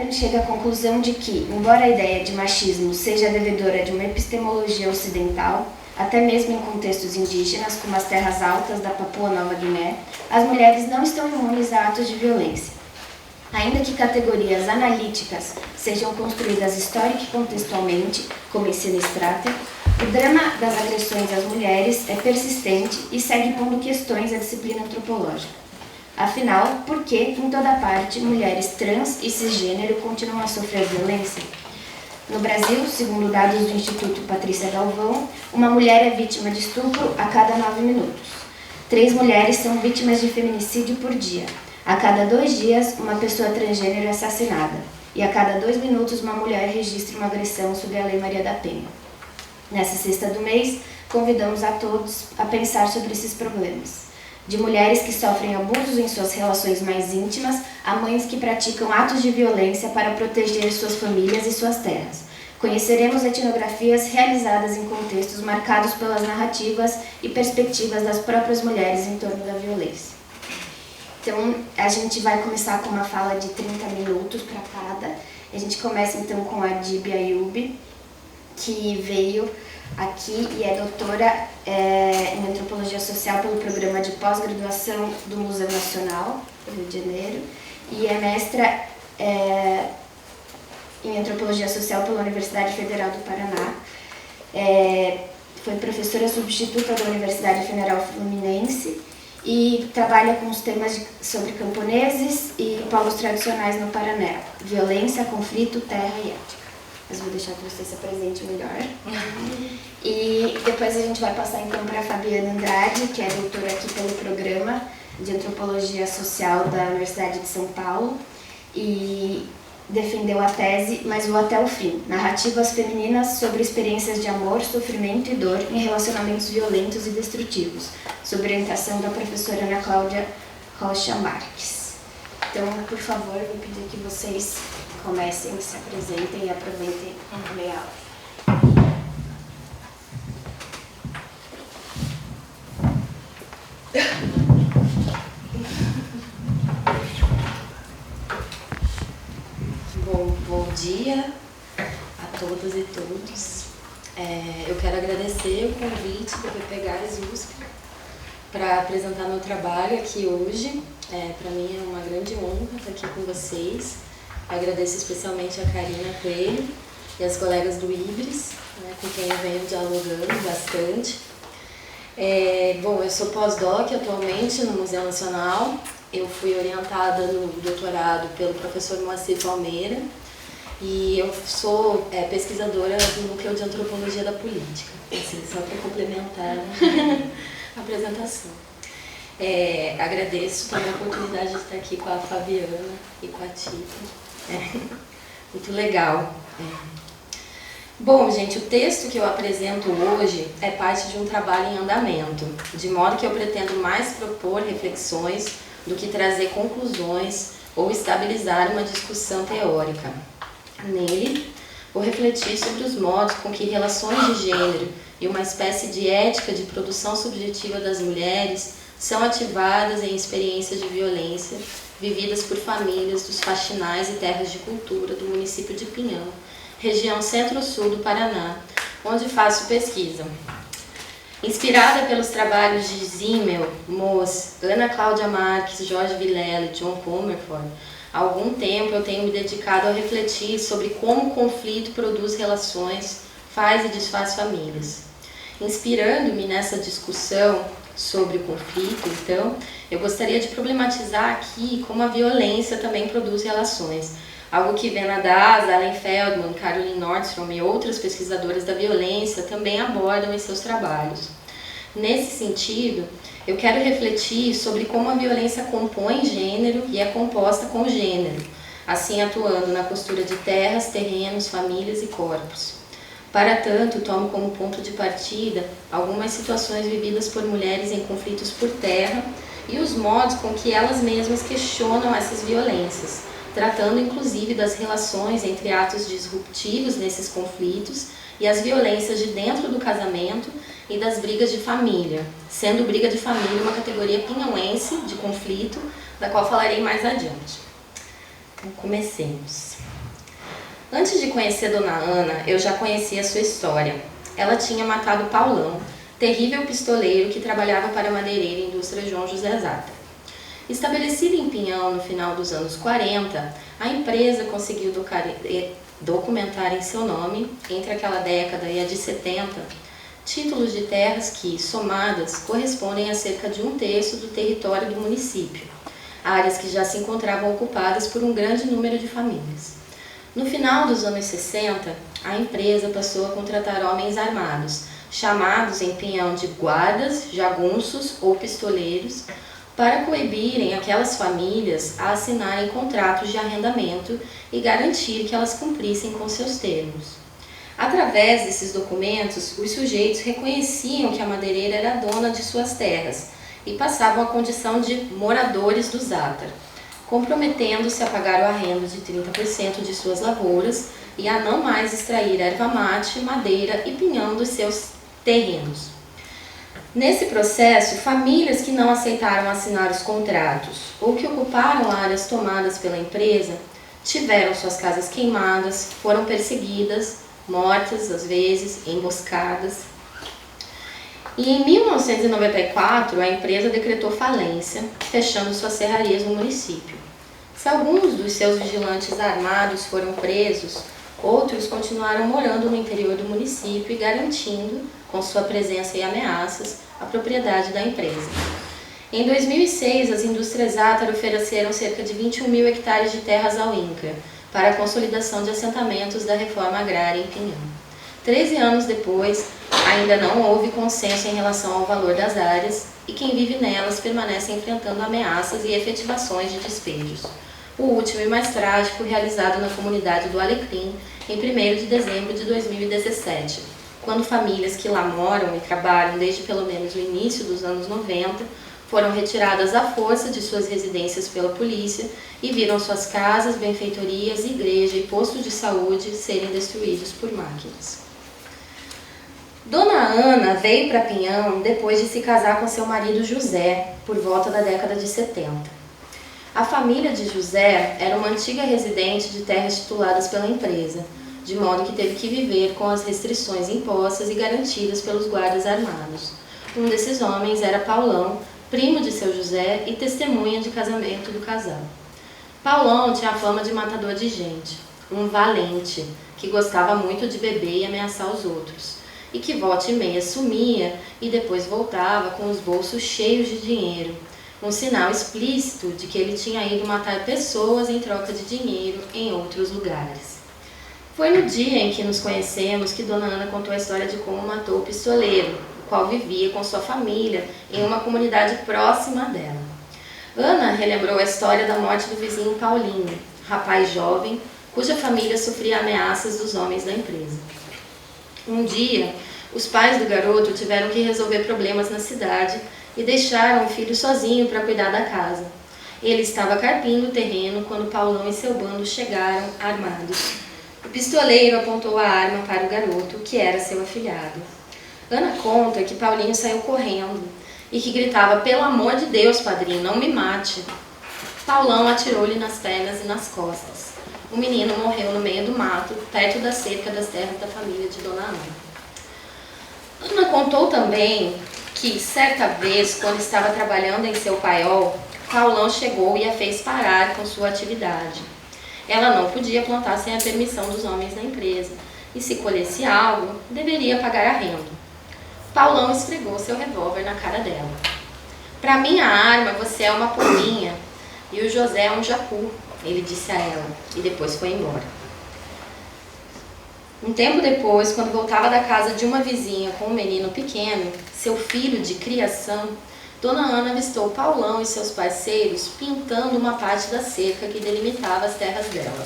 PEN chega à conclusão de que, embora a ideia de machismo seja devedora de uma epistemologia ocidental, até mesmo em contextos indígenas, como as terras altas da Papua Nova Guiné, as mulheres não estão imunes a atos de violência. Ainda que categorias analíticas sejam construídas histórica e contextualmente, como ensino Strater, o drama das agressões às mulheres é persistente e segue pondo questões à disciplina antropológica. Afinal, por que, em toda parte, mulheres trans e cisgênero continuam a sofrer violência? No Brasil, segundo dados do Instituto Patrícia Galvão, uma mulher é vítima de estupro a cada 9 minutos. 3 mulheres são vítimas de feminicídio por dia. A cada 2 dias, uma pessoa transgênero é assassinada. E a cada 2 minutos, uma mulher registra uma agressão sob a Lei Maria da Penha. Nessa sexta do mês, convidamos a todos a pensar sobre esses problemas. De mulheres que sofrem abusos em suas relações mais íntimas, a mães que praticam atos de violência para proteger suas famílias e suas terras. Conheceremos etnografias realizadas em contextos marcados pelas narrativas e perspectivas das próprias mulheres em torno da violência. Então, a gente vai começar com uma fala de 30 minutos para cada. A gente começa então com a Dib Ayub, que veio aqui e é doutora em Antropologia Social pelo Programa de Pós-Graduação do Museu Nacional, do Rio de Janeiro, e é mestra em Antropologia Social pela Universidade Federal do Paraná. Foi professora substituta da Universidade Federal Fluminense e trabalha com os temas sobre camponeses e povos tradicionais no Paraná, violência, conflito, terra e ética. Mas vou deixar que você se apresente melhor. E depois a gente vai passar então para a Fabiana Andrade, que é doutora aqui pelo Programa de Antropologia Social da Universidade de São Paulo e defendeu a tese Mas Vou Até o Fim, narrativas femininas sobre experiências de amor, sofrimento e dor em relacionamentos violentos e destrutivos, sob orientação da professora Ana Cláudia Rocha Marques. Então, por favor, vou pedir que vocês comecem, se apresentem e aproveitem a meia aula. Bom dia a todas e todos. Eu quero agradecer o convite do PPGás USP para apresentar meu trabalho aqui hoje. Para mim é uma grande honra estar aqui com vocês. Agradeço especialmente a Karina Coelho e as colegas do IBRES, com quem eu venho dialogando bastante. Eu sou pós-doc atualmente no Museu Nacional. Eu fui orientada no doutorado pelo professor Moacir Palmeira e eu sou pesquisadora do Núcleo de Antropologia da Política, assim, só para complementar a apresentação. Agradeço também a oportunidade de estar aqui com a Fabiana e com a Tita. Muito legal. Bom, gente, o texto que eu apresento hoje é parte de um trabalho em andamento, de modo que eu pretendo mais propor reflexões do que trazer conclusões ou estabilizar uma discussão teórica. Nele, vou refletir sobre os modos com que relações de gênero e uma espécie de ética de produção subjetiva das mulheres são ativadas em experiências de violência vividas por famílias dos faxinais e terras de cultura do município de Pinhão, região centro-sul do Paraná, onde faço pesquisa. Inspirada pelos trabalhos de Zimmel, Moss, Ana Cláudia Marques, Jorge Vilela e John Comerford, há algum tempo eu tenho me dedicado a refletir sobre como o conflito produz relações, faz e desfaz famílias. Inspirando-me nessa discussão sobre o conflito, então, eu gostaria de problematizar aqui como a violência também produz relações, algo que Vena Daza, Allen Feldman, Caroline Nordstrom e outras pesquisadoras da violência também abordam em seus trabalhos. Nesse sentido, eu quero refletir sobre como a violência compõe gênero e é composta com gênero, assim atuando na costura de terras, terrenos, famílias e corpos. Para tanto, tomo como ponto de partida algumas situações vividas por mulheres em conflitos por terra e os modos com que elas mesmas questionam essas violências, tratando inclusive das relações entre atos disruptivos nesses conflitos e as violências de dentro do casamento e das brigas de família, sendo briga de família uma categoria pinhauense de conflito, da qual falarei mais adiante. Então, comecemos. Antes de conhecer Dona Ana, eu já conhecia a sua história. Ela tinha matado Paulão, terrível pistoleiro que trabalhava para a madeireira indústria João José Zata. Estabelecida em Pinhão no final dos anos 40, a empresa conseguiu documentar em seu nome, entre aquela década e a de 70, títulos de terras que, somadas, correspondem a cerca de 1/3 do território do município, áreas que já se encontravam ocupadas por um grande número de famílias. No final dos anos 60, a empresa passou a contratar homens armados, chamados em Pinhão de guardas, jagunços ou pistoleiros, para coibirem aquelas famílias a assinarem contratos de arrendamento e garantir que elas cumprissem com seus termos. Através desses documentos, os sujeitos reconheciam que a madeireira era dona de suas terras e passavam a condição de moradores do Zátar, comprometendo-se a pagar o arrendo de 30% de suas lavouras e a não mais extrair erva mate, madeira e pinhão dos seus terrenos. Nesse processo, famílias que não aceitaram assinar os contratos ou que ocuparam áreas tomadas pela empresa tiveram suas casas queimadas, foram perseguidas, mortas às vezes, emboscadas. E em 1994, a empresa decretou falência, fechando suas serrarias no município. Se alguns dos seus vigilantes armados foram presos, outros continuaram morando no interior do município e garantindo, com sua presença e ameaças, a propriedade da empresa. Em 2006, as indústrias Zátar ofereceram cerca de 21 mil hectares de terras ao INCRA para a consolidação de assentamentos da reforma agrária em Pinhão. 13 anos depois, ainda não houve consenso em relação ao valor das áreas e quem vive nelas permanece enfrentando ameaças e efetivações de despejos. O último e mais trágico realizado na comunidade do Alecrim em 1º de dezembro de 2017, quando famílias que lá moram e trabalham desde pelo menos o início dos anos 90 foram retiradas à força de suas residências pela polícia e viram suas casas, benfeitorias, igreja e posto de saúde serem destruídos por máquinas. Dona Ana veio para Pinhão depois de se casar com seu marido José, por volta da década de 70. A família de José era uma antiga residente de terras tituladas pela empresa, de modo que teve que viver com as restrições impostas e garantidas pelos guardas armados. Um desses homens era Paulão, primo de seu José e testemunha de casamento do casal. Paulão tinha a fama de matador de gente, um valente, que gostava muito de beber e ameaçar os outros, e que volta e meia sumia e depois voltava com os bolsos cheios de dinheiro, um sinal explícito de que ele tinha ido matar pessoas em troca de dinheiro em outros lugares. Foi no dia em que nos conhecemos que Dona Ana contou a história de como matou o pistoleiro, o qual vivia com sua família em uma comunidade próxima dela. Ana relembrou a história da morte do vizinho Paulinho, rapaz jovem, cuja família sofria ameaças dos homens da empresa. Um dia, os pais do garoto tiveram que resolver problemas na cidade e deixaram o filho sozinho para cuidar da casa. Ele estava carpindo o terreno quando Paulão e seu bando chegaram armados. O pistoleiro apontou a arma para o garoto, que era seu afilhado. Ana conta que Paulinho saiu correndo e que gritava: "Pelo amor de Deus, padrinho, não me mate!" Paulão atirou-lhe nas pernas e nas costas. O menino morreu no meio do mato, perto da cerca das terras da família de Dona Ana. Ana contou também que, certa vez, quando estava trabalhando em seu paiol, Paulão chegou e a fez parar com sua atividade. Ela não podia plantar sem a permissão dos homens da empresa, e se colhesse algo, deveria pagar arrendo. Paulão esfregou seu revólver na cara dela. "Para minha arma, você é uma pombinha, e o José é um jacu", ele disse a ela, e depois foi embora. Um tempo depois, quando voltava da casa de uma vizinha com um menino pequeno, seu filho de criação, Dona Ana avistou Paulão e seus parceiros pintando uma parte da cerca que delimitava as terras dela.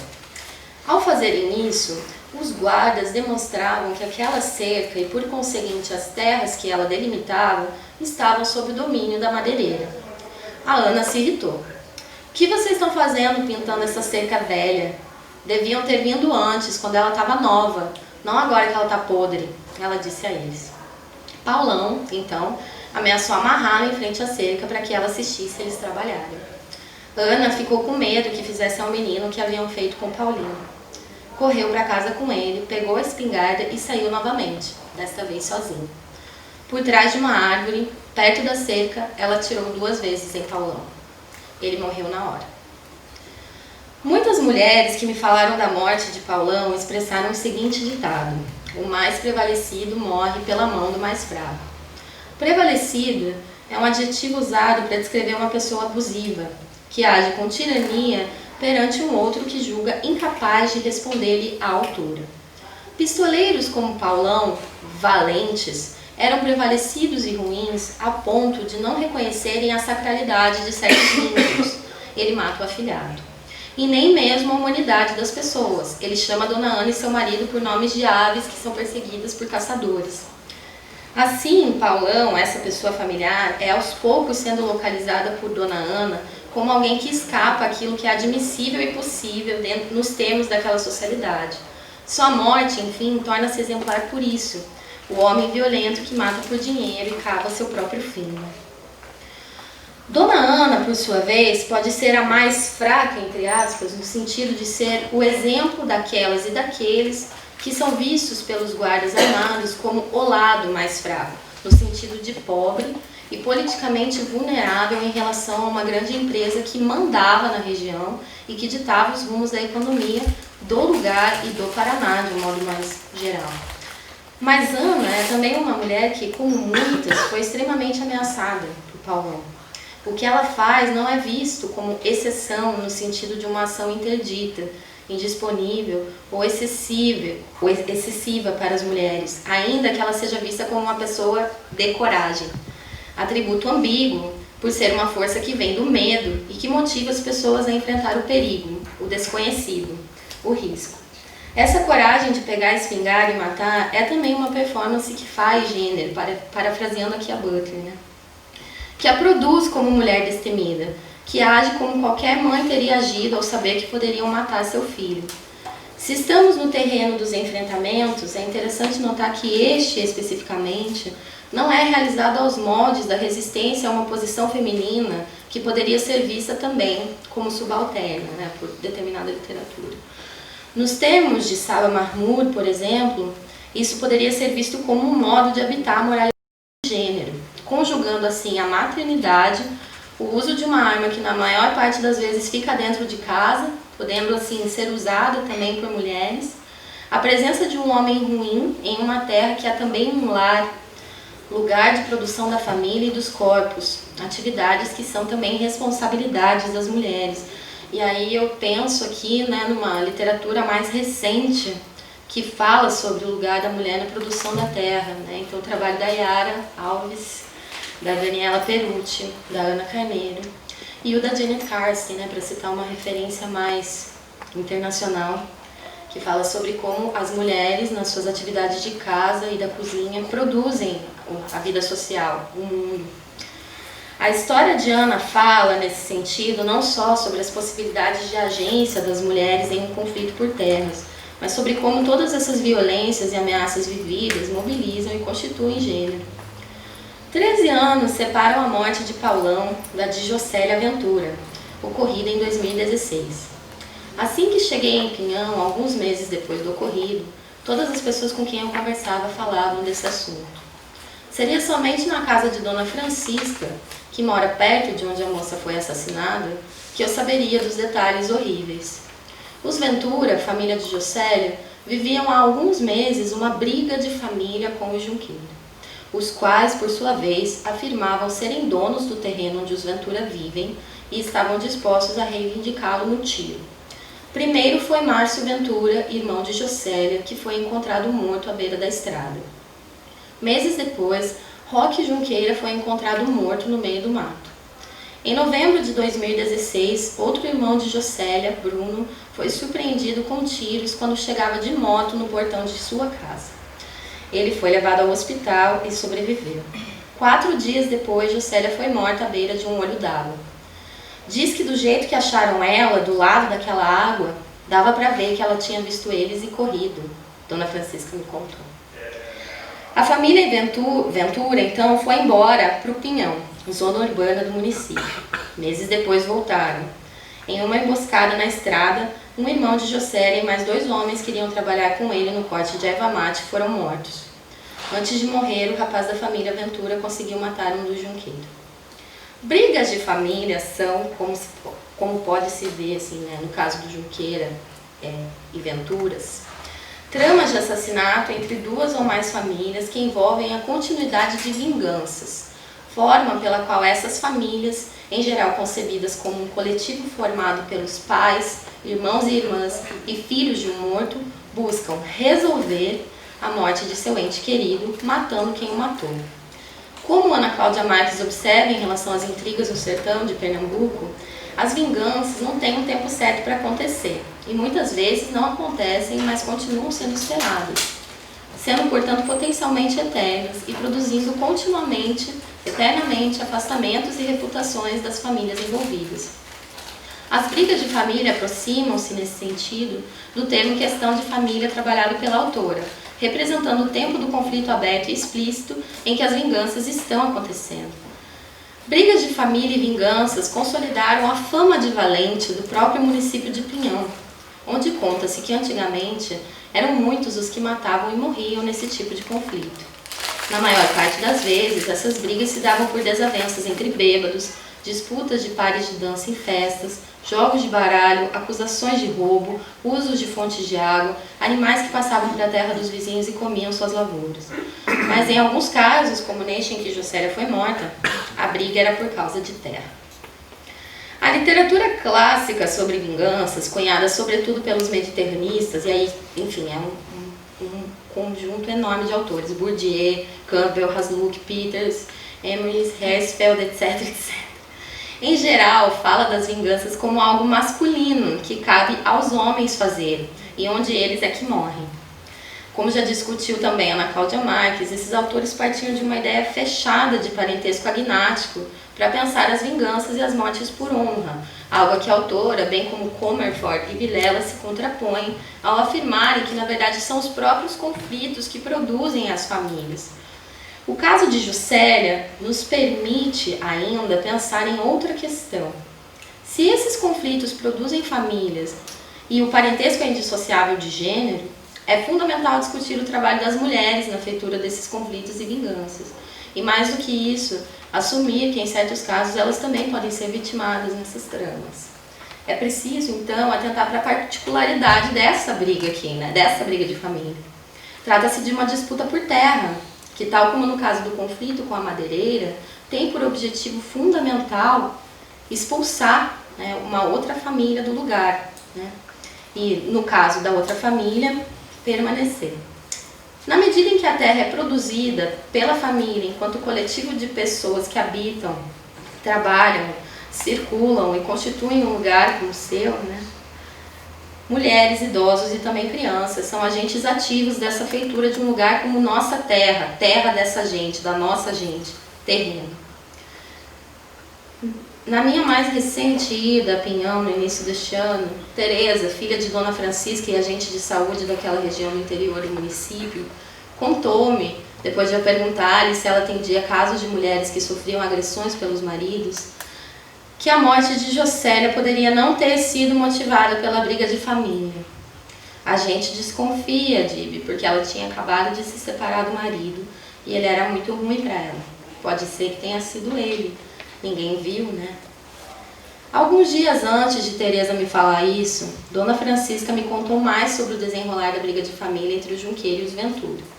Ao fazerem isso, os guardas demonstravam que aquela cerca e, por conseguinte, as terras que ela delimitava estavam sob o domínio da madeireira. A Ana se irritou. "O que vocês estão fazendo pintando essa cerca velha? Deviam ter vindo antes, quando ela estava nova, não agora que ela está podre", ela disse a eles. Paulão, então, ameaçou amarrá-la em frente à cerca para que ela assistisse eles trabalharem. Ana ficou com medo que fizessem ao menino o que haviam feito com Paulinho. correu para casa com ele, pegou a espingarda e saiu novamente, desta vez sozinho. Por trás de uma árvore, perto da cerca, ela atirou 2 vezes em Paulão. Ele morreu na hora. Muitas mulheres que me falaram da morte de Paulão expressaram o seguinte ditado: o mais prevalecido morre pela mão do mais fraco. Prevalecido é um adjetivo usado para descrever uma pessoa abusiva, que age com tirania perante um outro que julga incapaz de responder-lhe à altura. Pistoleiros como Paulão, valentes, eram prevalecidos e ruins a ponto de não reconhecerem a sacralidade de certos vínculos. Ele mata o afilhado. E nem mesmo a humanidade das pessoas. Ele chama Dona Ana e seu marido por nomes de aves que são perseguidas por caçadores. Assim, Paulão, essa pessoa familiar, é aos poucos sendo localizada por Dona Ana como alguém que escapa aquilo que é admissível e possível nos termos daquela socialidade. Sua morte, enfim, torna-se exemplar por isso. O homem violento que mata por dinheiro e cava seu próprio fim. Dona Ana, por sua vez, pode ser a mais fraca, entre aspas, no sentido de ser o exemplo daquelas e daqueles que são vistos pelos guardas armados como o lado mais fraco, no sentido de pobre e politicamente vulnerável em relação a uma grande empresa que mandava na região e que ditava os rumos da economia do lugar e do Paraná, de um modo mais geral. Mas Ana é também uma mulher que, como muitas, foi extremamente ameaçada por Paulão. O que ela faz não é visto como exceção no sentido de uma ação interdita, indisponível ou excessiva para as mulheres, ainda que ela seja vista como uma pessoa de coragem. Atributo ambíguo por ser uma força que vem do medo e que motiva as pessoas a enfrentar o perigo, o desconhecido, o risco. Essa coragem de pegar a espingarda e matar é também uma performance que faz gênero, parafraseando aqui a Butler, né? Que a produz como mulher destemida, que age como qualquer mãe teria agido ao saber que poderiam matar seu filho. Se estamos no terreno dos enfrentamentos, é interessante notar que este, especificamente, não é realizado aos moldes da resistência a uma posição feminina que poderia ser vista também como subalterna, né, por determinada literatura. Nos termos de Saba Mahmood, por exemplo, isso poderia ser visto como um modo de habitar a moralidade de gênero, conjugando assim a maternidade, o uso de uma arma que na maior parte das vezes fica dentro de casa, podendo assim ser usada também por mulheres, a presença de um homem ruim em uma terra que é também um lar, lugar de produção da família e dos corpos, atividades que são também responsabilidades das mulheres. E aí eu penso aqui, né, numa literatura mais recente que fala sobre o lugar da mulher na produção da terra, né? Então o trabalho da Yara Alves, da Daniela Perucci, da Ana Carneiro e o da Janet Carson, né, para citar uma referência mais internacional, que fala sobre como as mulheres nas suas atividades de casa e da cozinha produzem a vida social, o mundo. A história de Ana fala, nesse sentido, não só sobre as possibilidades de agência das mulheres em um conflito por terras, mas sobre como todas essas violências e ameaças vividas mobilizam e constituem gênero. 13 anos separam a morte de Paulão da de Jocélia Ventura, ocorrida em 2016. Assim que cheguei em Pinhão, alguns meses depois do ocorrido, todas as pessoas com quem eu conversava falavam desse assunto. Seria somente na casa de Dona Francisca, que mora perto de onde a moça foi assassinada, que eu saberia dos detalhes horríveis. Os Ventura, família de Jocélia, viviam há alguns meses uma briga de família com os Junqueira, os quais, por sua vez, afirmavam serem donos do terreno onde os Ventura vivem e estavam dispostos a reivindicá-lo no tiro. Primeiro foi Márcio Ventura, irmão de Jocélia, que foi encontrado morto à beira da estrada. Meses depois, Roque Junqueira foi encontrado morto no meio do mato. Em novembro de 2016, outro irmão de Jocélia, Bruno, foi surpreendido com tiros quando chegava de moto no portão de sua casa. Ele foi levado ao hospital e sobreviveu. 4 dias depois, Jocélia foi morta à beira de um olho d'água. Diz que do jeito que acharam ela, do lado daquela água, dava para ver que ela tinha visto eles e corrido. Dona Francisca me contou. A família Ventura, então, foi embora para o Pinhão, zona urbana do município. Meses depois voltaram. Em uma emboscada na estrada, um irmão de Jossélia e mais 2 homens que iriam trabalhar com ele no corte de erva mate foram mortos. Antes de morrer, o rapaz da família Ventura conseguiu matar um dos junqueiros. Brigas de família são, como pode se ver assim, né, no caso do Junqueira e Venturas, tramas de assassinato entre 2 ou mais famílias que envolvem a continuidade de vinganças, forma pela qual essas famílias, em geral concebidas como um coletivo formado pelos pais, irmãos e irmãs e filhos de um morto, buscam resolver a morte de seu ente querido, matando quem o matou. Como Ana Cláudia Marques observa em relação às intrigas no sertão de Pernambuco, as vinganças não têm um tempo certo para acontecer e muitas vezes não acontecem, mas continuam sendo esperadas, sendo, portanto, potencialmente eternas e produzindo continuamente, eternamente, afastamentos e reputações das famílias envolvidas. As brigas de família aproximam-se, nesse sentido, do termo questão de família trabalhado pela autora, representando o tempo do conflito aberto e explícito em que as vinganças estão acontecendo. Brigas de família e vinganças consolidaram a fama de valente do próprio município de Pinhão, onde conta-se que antigamente eram muitos os que matavam e morriam nesse tipo de conflito. Na maior parte das vezes, essas brigas se davam por desavenças entre bêbados, disputas de pares de dança em festas, jogos de baralho, acusações de roubo, usos de fontes de água, animais que passavam pela terra dos vizinhos e comiam suas lavouras. Mas em alguns casos, como neste em que Jossélia foi morta, a briga era por causa de terra. A literatura clássica sobre vinganças, cunhada sobretudo pelos mediterranistas, e aí, enfim, é um conjunto enorme de autores, Bourdieu, Campbell, Hazlitt, Peters, Emerson, Herzfeld, etc., etc., em geral, fala das vinganças como algo masculino, que cabe aos homens fazerem, e onde eles é que morrem. Como já discutiu também Ana Cláudia Marques, esses autores partiam de uma ideia fechada de parentesco agnático para pensar as vinganças e as mortes por honra, algo a que a autora, bem como Comerford e Vilela, se contrapõem ao afirmarem que, na verdade, são os próprios conflitos que produzem as famílias. O caso de Jossélia nos permite ainda pensar em outra questão. Se esses conflitos produzem famílias e o parentesco é indissociável de gênero, é fundamental discutir o trabalho das mulheres na feitura desses conflitos e vinganças. E mais do que isso, assumir que em certos casos elas também podem ser vitimadas nessas tramas. É preciso, então, atentar para a particularidade dessa briga aqui, né? Dessa briga de família. Trata-se de uma disputa por terra, que, tal como no caso do conflito com a madeireira, tem por objetivo fundamental expulsar, né, uma outra família do lugar, né? E, no caso da outra família, permanecer. Na medida em que a terra é produzida pela família enquanto coletivo de pessoas que habitam, trabalham, circulam e constituem um lugar como o seu, né? Mulheres, idosos e também crianças são agentes ativos dessa feitura de um lugar como nossa terra, terra dessa gente, da nossa gente, terreno. Na minha mais recente ida a Pinhão, no início deste ano, Tereza, filha de Dona Francisca e agente de saúde daquela região do interior do município, contou-me, depois de eu perguntar-lhe se ela atendia casos de mulheres que sofriam agressões pelos maridos, que a morte de Jossélia poderia não ter sido motivada pela briga de família. A gente desconfia, Dib, porque ela tinha acabado de se separar do marido e ele era muito ruim para ela. Pode ser que tenha sido ele. Ninguém viu, né? Alguns dias antes de Tereza me falar isso, Dona Francisca me contou mais sobre o desenrolar da briga de família entre os Junqueira e os Ventura.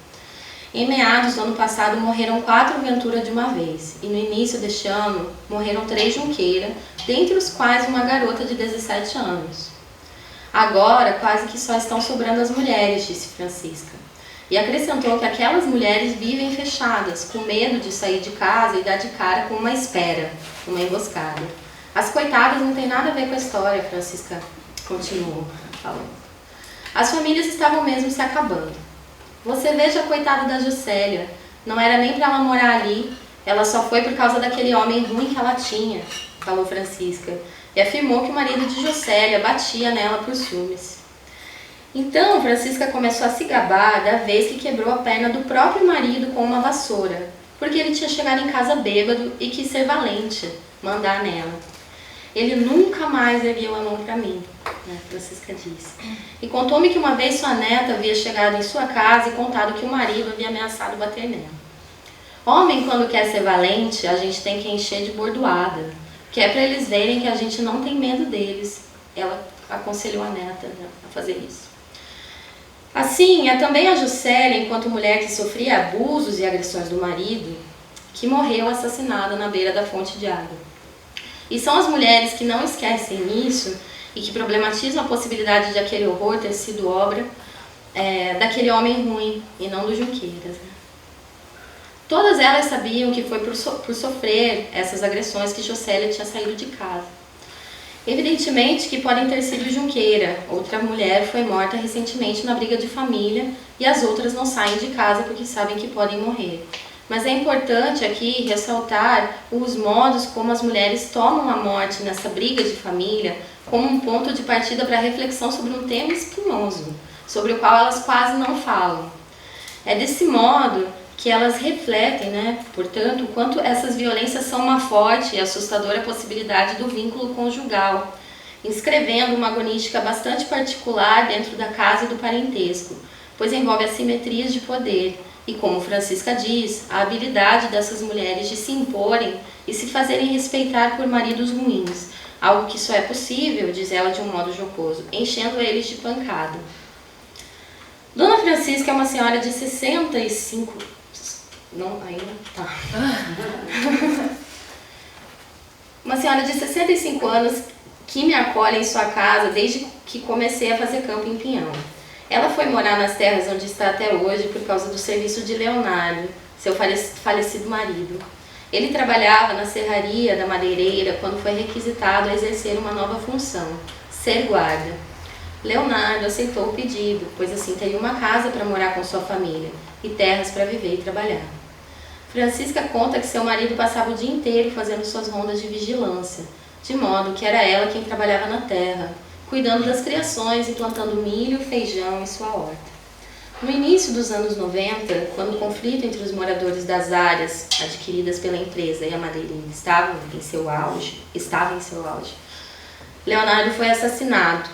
Em meados do ano passado morreram 4 Ventura de uma vez, e no início deste ano morreram 3 Junqueira, dentre os quais uma garota de 17 anos. Agora quase que só estão sobrando as mulheres, disse Francisca, e acrescentou que aquelas mulheres vivem fechadas, com medo de sair de casa e dar de cara com uma espera, uma emboscada. As coitadas não têm nada a ver com a história, Francisca continuou falando. As famílias estavam mesmo se acabando. Você veja a coitada da Jossélia, não era nem para ela morar ali, ela só foi por causa daquele homem ruim que ela tinha, falou Francisca, e afirmou que o marido de Jossélia batia nela por ciúmes. Então, Francisca começou a se gabar da vez que quebrou a perna do próprio marido com uma vassoura, porque ele tinha chegado em casa bêbado e quis ser valente, mandar nela. Ele nunca mais ergueu a mão para mim, né? Francisca disse. E contou-me que uma vez sua neta havia chegado em sua casa e contado que o marido havia ameaçado bater nela. Homem, quando quer ser valente, a gente tem que encher de bordoada, que é para eles verem que a gente não tem medo deles. Ela aconselhou a neta, né, a fazer isso. Assim, é também a Juscelia, enquanto mulher que sofria abusos e agressões do marido, que morreu assassinada na beira da fonte de água. E são as mulheres que não esquecem isso e que problematizam a possibilidade de aquele horror ter sido obra daquele homem ruim e não do Junqueiras. Né? Todas elas sabiam que foi por sofrer essas agressões que Juscelia tinha saído de casa. Evidentemente que podem ter sido Junqueira, outra mulher foi morta recentemente na briga de família e as outras não saem de casa porque sabem que podem morrer. Mas é importante aqui ressaltar os modos como as mulheres tomam a morte nessa briga de família como um ponto de partida para reflexão sobre um tema espinhoso, sobre o qual elas quase não falam. É desse modo que elas refletem, né, portanto, o quanto essas violências são uma forte e assustadora possibilidade do vínculo conjugal, inscrevendo uma agonística bastante particular dentro da casa e do parentesco, pois envolve assimetrias de poder e, como Francisca diz, a habilidade dessas mulheres de se imporem e se fazerem respeitar por maridos ruins, algo que só é possível, diz ela de um modo jocoso, enchendo eles de pancada. Dona Francisca é uma senhora de 65... Não, ainda tá. Uma senhora de 65 anos que me acolhe em sua casa desde que comecei a fazer campo em Pinhão. Ela foi morar nas terras onde está até hoje por causa do serviço de Leonardo, seu falecido marido. Ele trabalhava na serraria da madeireira quando foi requisitado a exercer uma nova função, ser guarda. Leonardo aceitou o pedido, pois assim teria uma casa para morar com sua família e terras para viver e trabalhar. Francisca conta que seu marido passava o dia inteiro fazendo suas rondas de vigilância, de modo que era ela quem trabalhava na terra, cuidando das criações e plantando milho, feijão em sua horta. No início dos anos 90, quando o conflito entre os moradores das áreas adquiridas pela empresa e a madeireira estava em seu auge, Leonardo foi assassinado.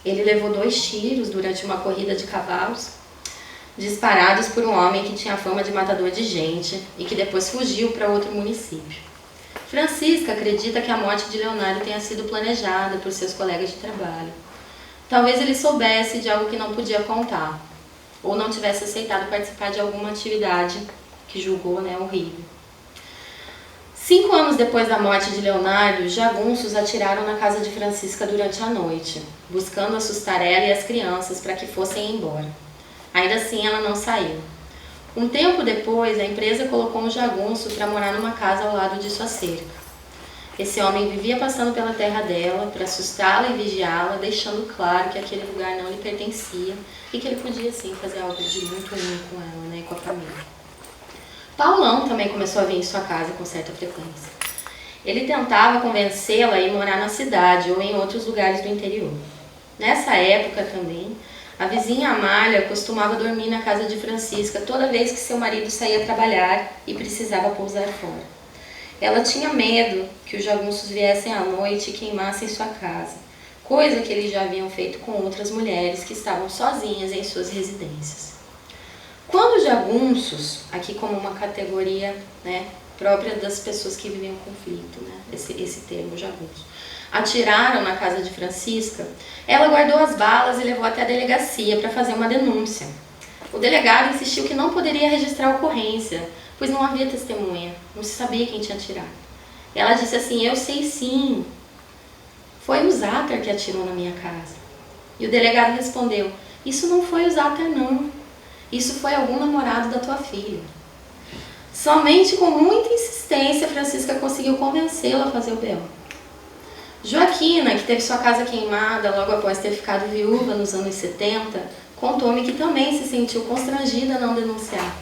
Ele levou 2 tiros durante uma corrida de cavalos, disparados por um homem que tinha fama de matador de gente e que depois fugiu para outro município. Francisca acredita que a morte de Leonardo tenha sido planejada por seus colegas de trabalho. Talvez ele soubesse de algo que não podia contar, ou não tivesse aceitado participar de alguma atividade que julgou, né, horrível. 5 anos depois da morte de Leonardo, jagunços atiraram na casa de Francisca durante a noite, buscando assustar ela e as crianças para que fossem embora. Ainda assim, ela não saiu. Um tempo depois, a empresa colocou um jagunço para morar numa casa ao lado de sua cerca. Esse homem vivia passando pela terra dela para assustá-la e vigiá-la, deixando claro que aquele lugar não lhe pertencia e que ele podia, sim, fazer algo de muito ruim com ela, né, e com a família. Paulão também começou a vir em sua casa com certa frequência. Ele tentava convencê-la a ir morar na cidade ou em outros lugares do interior. Nessa época também, a vizinha Amália costumava dormir na casa de Francisca toda vez que seu marido saía trabalhar e precisava pousar fora. Ela tinha medo que os jagunços viessem à noite e queimassem sua casa, coisa que eles já haviam feito com outras mulheres que estavam sozinhas em suas residências. Quando os jagunços, aqui como uma categoria, né, própria das pessoas que vivem um conflito, né, esse termo jagunço, atiraram na casa de Francisca, ela guardou as balas e levou até a delegacia para fazer uma denúncia. O delegado insistiu que não poderia registrar a ocorrência, pois não havia testemunha, não se sabia quem tinha atirado. Ela disse assim: eu sei sim, foi o Záter que atirou na minha casa. E o delegado respondeu: isso não foi o Záter não, isso foi algum namorado da tua filha. Somente com muita insistência, Francisca conseguiu convencê-la a fazer o B.O. Joaquina, que teve sua casa queimada logo após ter ficado viúva nos anos 70, contou-me que também se sentiu constrangida a não denunciar.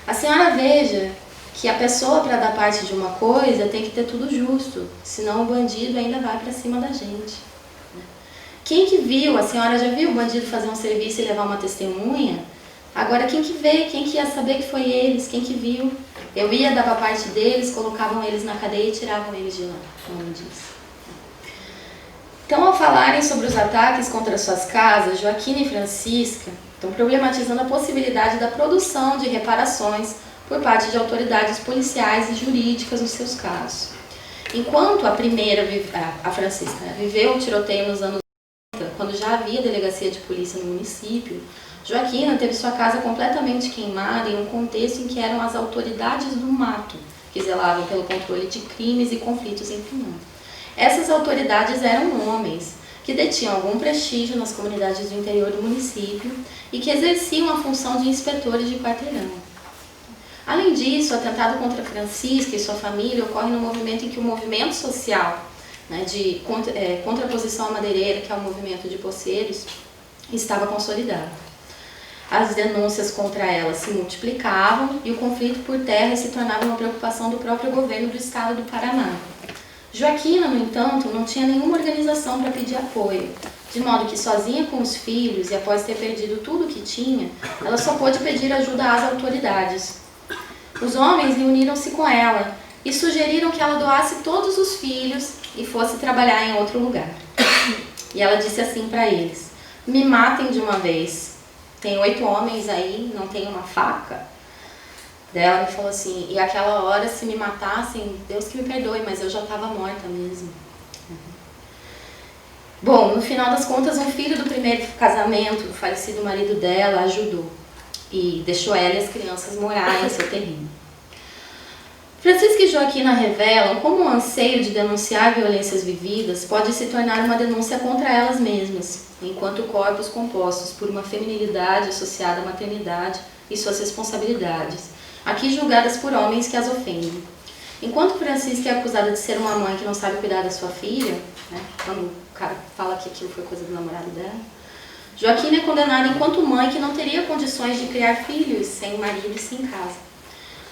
A senhora veja que a pessoa, para dar parte de uma coisa, tem que ter tudo justo, senão o bandido ainda vai para cima da gente. Quem que viu? A senhora já viu o bandido fazer um serviço e levar uma testemunha? Agora quem que vê? Quem que ia saber que foi eles? Quem que viu? Eu ia, dava parte deles, colocavam eles na cadeia e tiravam eles de lá, como diz. Então, ao falarem sobre os ataques contra suas casas, Joaquina e Francisca estão problematizando a possibilidade da produção de reparações por parte de autoridades policiais e jurídicas nos seus casos. Enquanto a primeira, a Francisca, viveu o tiroteio nos anos 80, quando já havia delegacia de polícia no município, Joaquina teve sua casa completamente queimada em um contexto em que eram as autoridades do mato que zelavam pelo controle de crimes e conflitos em Pinhão. Essas autoridades eram homens que detinham algum prestígio nas comunidades do interior do município e que exerciam a função de inspetores de quarteirão. Além disso, o atentado contra Francisca e sua família ocorre no momento em que o movimento social, né, de contraposição à madeireira, que é o movimento de poceiros, estava consolidado. As denúncias contra ela se multiplicavam e o conflito por terra se tornava uma preocupação do próprio governo do estado do Paraná. Joaquina, no entanto, não tinha nenhuma organização para pedir apoio, de modo que sozinha com os filhos e após ter perdido tudo o que tinha, ela só pôde pedir ajuda às autoridades. Os homens reuniram-se com ela e sugeriram que ela doasse todos os filhos e fosse trabalhar em outro lugar. E ela disse assim para eles: "Me matem de uma vez. Tem 8 homens aí, não tem uma faca?" Daí ela me falou assim: "E aquela hora, se me matassem, Deus que me perdoe, mas eu já estava morta mesmo." Bom, no final das contas, um filho do primeiro casamento do falecido marido dela ajudou e deixou ela e as crianças morar em seu terreno. Francisca e Joaquina revelam como o anseio de denunciar violências vividas pode se tornar uma denúncia contra elas mesmas, enquanto corpos compostos por uma feminilidade associada à maternidade e suas responsabilidades, aqui julgadas por homens que as ofendem. Enquanto Francisca é acusada de ser uma mãe que não sabe cuidar da sua filha, né, quando o cara fala que aquilo foi coisa do namorado dela, Joaquina é condenada enquanto mãe que não teria condições de criar filhos sem marido e sem casa.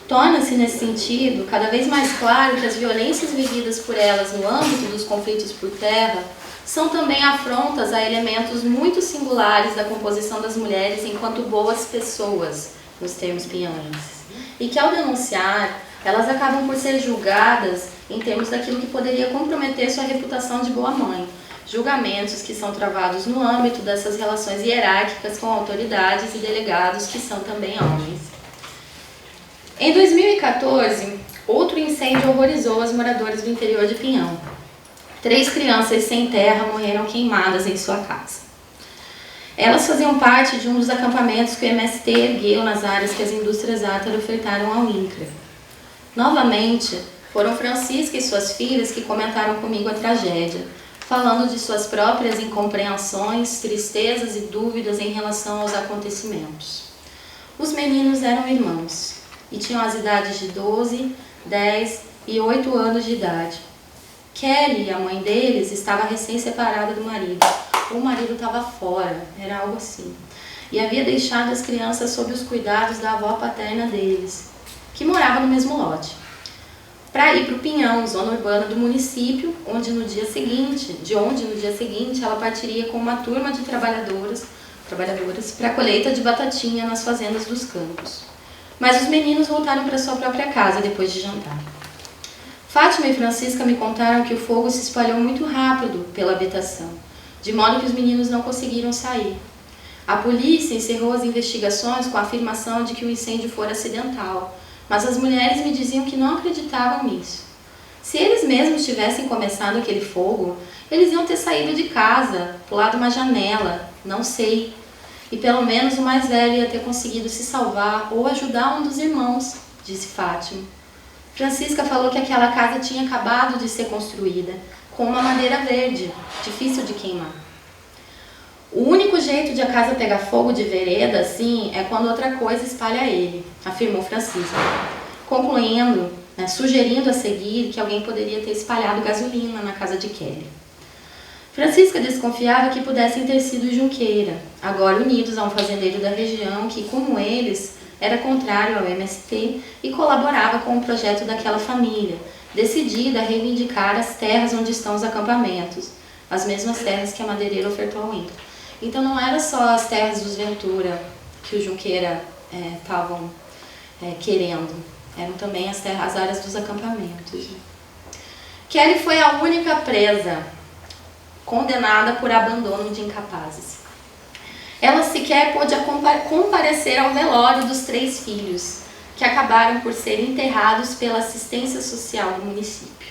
Torna-se, nesse sentido, cada vez mais claro que as violências vividas por elas no âmbito dos conflitos por terra são também afrontas a elementos muito singulares da composição das mulheres enquanto boas pessoas, nos termos pinhauenses, e que ao denunciar, elas acabam por ser julgadas em termos daquilo que poderia comprometer sua reputação de boa mãe, julgamentos que são travados no âmbito dessas relações hierárquicas com autoridades e delegados que são também homens. Em 2014, outro incêndio horrorizou as moradoras do interior de Pinhão. 3 crianças sem terra morreram queimadas em sua casa. Elas faziam parte de um dos acampamentos que o MST ergueu nas áreas que as indústrias Átara ofertaram ao INCRA. Novamente, foram Francisca e suas filhas que comentaram comigo a tragédia, falando de suas próprias incompreensões, tristezas e dúvidas em relação aos acontecimentos. Os meninos eram irmãos e tinham as idades de 12, 10 e 8 anos de idade. Kelly, a mãe deles, estava recém-separada do marido. O marido estava fora, era algo assim. E havia deixado as crianças sob os cuidados da avó paterna deles, que morava no mesmo lote, para ir para o Pinhão, zona urbana do município, de onde no dia seguinte ela partiria com uma turma de trabalhadoras para a colheita de batatinha nas fazendas dos campos. Mas os meninos voltaram para sua própria casa depois de jantar. Fátima e Francisca me contaram que o fogo se espalhou muito rápido pela habitação, de modo que os meninos não conseguiram sair. A polícia encerrou as investigações com a afirmação de que o incêndio fora acidental, mas as mulheres me diziam que não acreditavam nisso. Se eles mesmos tivessem começado aquele fogo, eles iam ter saído de casa, pulado uma janela, não sei. E pelo menos o mais velho ia ter conseguido se salvar ou ajudar um dos irmãos, disse Fátima. Francisca falou que aquela casa tinha acabado de ser construída, com uma madeira verde, difícil de queimar. O único jeito de a casa pegar fogo de vereda, assim, é quando outra coisa espalha ele, afirmou Francisca, concluindo, sugerindo a seguir que alguém poderia ter espalhado gasolina na casa de Kelly. Francisca desconfiava que pudessem ter sido Junqueira, agora unidos a um fazendeiro da região que, como eles, era contrário ao MST e colaborava com o projeto daquela família, decidida a reivindicar as terras onde estão os acampamentos, as mesmas terras que a madeireira ofertou ao INCRA. Então não era só as terras dos Ventura que o Junqueira estavam querendo, eram também as áreas dos acampamentos. Kelly foi a única presa condenada por abandono de incapazes. Ela sequer pôde comparecer ao velório dos 3 filhos, que acabaram por ser enterrados pela assistência social do município.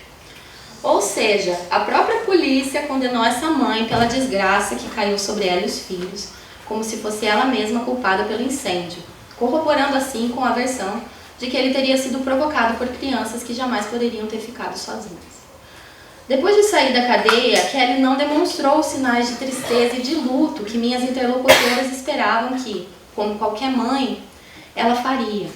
Ou seja, a própria polícia condenou essa mãe pela desgraça que caiu sobre ela e os filhos, como se fosse ela mesma culpada pelo incêndio, corroborando assim com a versão de que ele teria sido provocado por crianças que jamais poderiam ter ficado sozinhas. Depois de sair da cadeia, Kelly não demonstrou os sinais de tristeza e de luto que minhas interlocutoras esperavam que, como qualquer mãe, ela faria.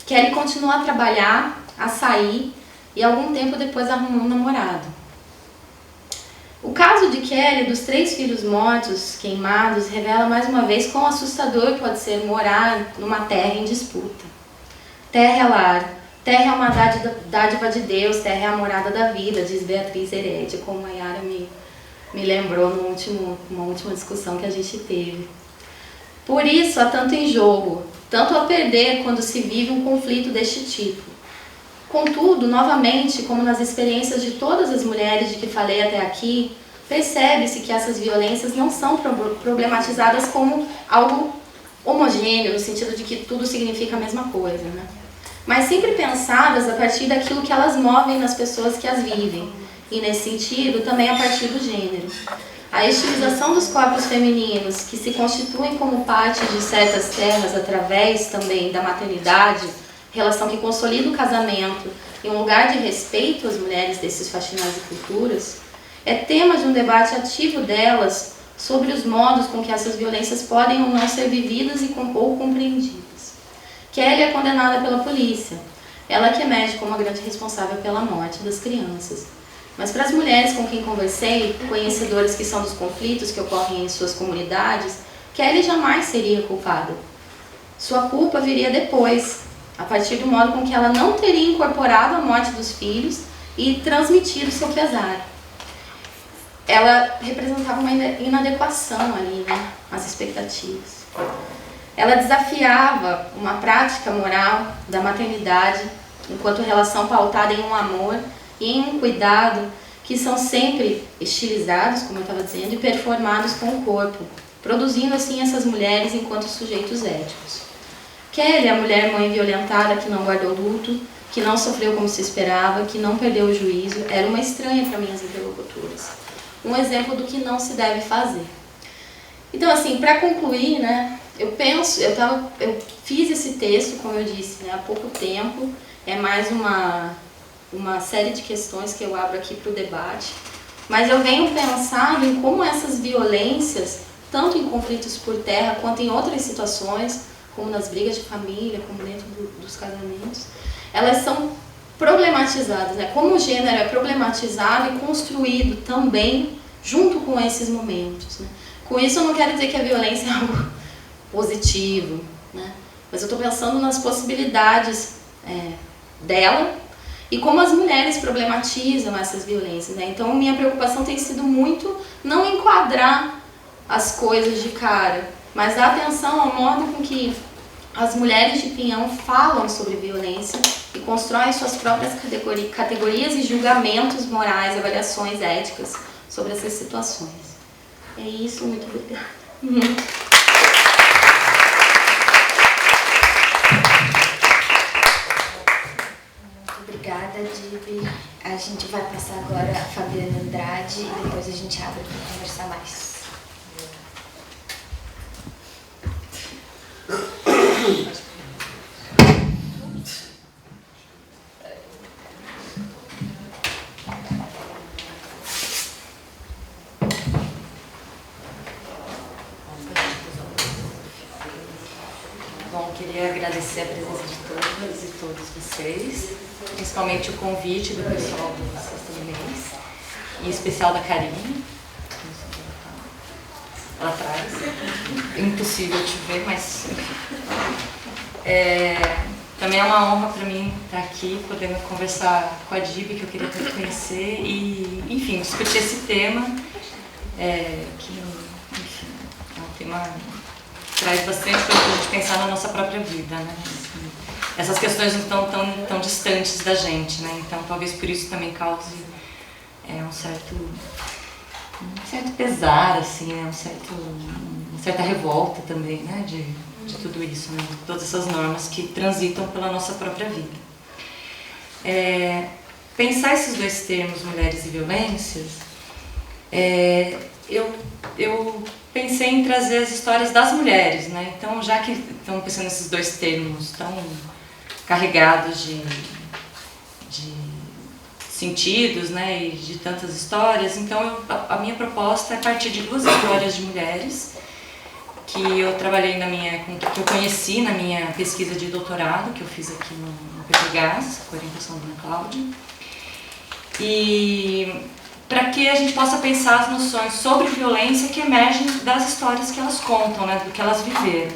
Kelly continuou a trabalhar, a sair e algum tempo depois arrumou um namorado. O caso de Kelly, dos 3 filhos mortos, queimados, revela mais uma vez quão assustador pode ser morar numa terra em disputa. Terra é lar, terra é uma dádiva de Deus, terra é a morada da vida, diz Beatriz Heredia, como a Yara me lembrou numa última discussão que a gente teve. Por isso há tanto em jogo, tanto a perder quando se vive um conflito deste tipo. Contudo, novamente, como nas experiências de todas as mulheres de que falei até aqui, percebe-se que essas violências não são problematizadas como algo homogêneo, no sentido de que tudo significa a mesma coisa, né? Mas sempre pensadas a partir daquilo que elas movem nas pessoas que as vivem, e nesse sentido também a partir do gênero. A estilização dos corpos femininos, que se constituem como parte de certas terras através também da maternidade, relação que consolida o casamento e um lugar de respeito às mulheres desses faxinais e culturas, é tema de um debate ativo delas sobre os modos com que essas violências podem ou não ser vividas ou compreendidas. Kelly é condenada pela polícia, ela que emerge como a grande responsável pela morte das crianças. Mas para as mulheres com quem conversei, conhecedoras que são dos conflitos que ocorrem em suas comunidades, Kelly jamais seria culpada. Sua culpa viria depois, a partir do modo com que ela não teria incorporado a morte dos filhos e transmitido seu pesar. Ela representava uma inadequação ali, né, às expectativas. Ela desafiava uma prática moral da maternidade, enquanto relação pautada em um amor e em um cuidado que são sempre estilizados, como eu estava dizendo, e performados com o corpo, produzindo assim essas mulheres enquanto sujeitos éticos. Kelly, a mulher mãe violentada que não guardou luto, que não sofreu como se esperava, que não perdeu o juízo, era uma estranha para minhas interlocutoras. Um exemplo do que não se deve fazer. Então, assim, para concluir, né, eu fiz esse texto, como eu disse, né, há pouco tempo, é mais uma série de questões que eu abro aqui para o debate, mas eu venho pensando em como essas violências, tanto em conflitos por terra quanto em outras situações, como nas brigas de família, como dentro dos casamentos, elas são problematizadas, né? Como o gênero é problematizado e construído também junto com esses momentos, né? Com isso eu não quero dizer que a violência é algo positivo, né? Mas eu estou pensando nas possibilidades dela e como as mulheres problematizam essas violências, né? Então minha preocupação tem sido muito não enquadrar as coisas de cara, mas dar atenção ao modo com que as mulheres de Pinhão falam sobre violência e constroem suas próprias categorias e julgamentos morais, avaliações éticas sobre essas situações. É isso, muito obrigada. Obrigada, Dibi. A gente vai passar agora a Fabiana Andrade e depois a gente abre para conversar mais. Bom, queria agradecer a presença de todas e todos vocês, principalmente o convite do pessoal do sexto mês, e em especial da Karine, lá atrás. Impossível te ver, mas enfim. Também é uma honra para mim estar aqui, podendo conversar com a Dibi, que eu queria tanto conhecer, e, enfim, discutir esse tema, que, enfim, é um tema que traz bastante para a gente pensar na nossa própria vida, né? Assim, essas questões não estão tão distantes da gente, né? Então, talvez por isso também cause um certo um certo pesar, assim, né? Uma certa revolta também, né? De tudo isso, né? Todas essas normas que transitam pela nossa própria vida. Pensar esses dois termos, mulheres e violências, eu pensei em trazer as histórias das mulheres, né? Então, já que estamos pensando nesses dois termos tão carregados de sentidos, né, e de tantas histórias, então a minha proposta é partir de duas histórias de mulheres que eu trabalhei que eu conheci na minha pesquisa de doutorado, que eu fiz aqui no PPGás, com a orientação da Ana Cláudia, e para que a gente possa pensar as noções sobre violência que emergem das histórias que elas contam, né, do que elas viveram.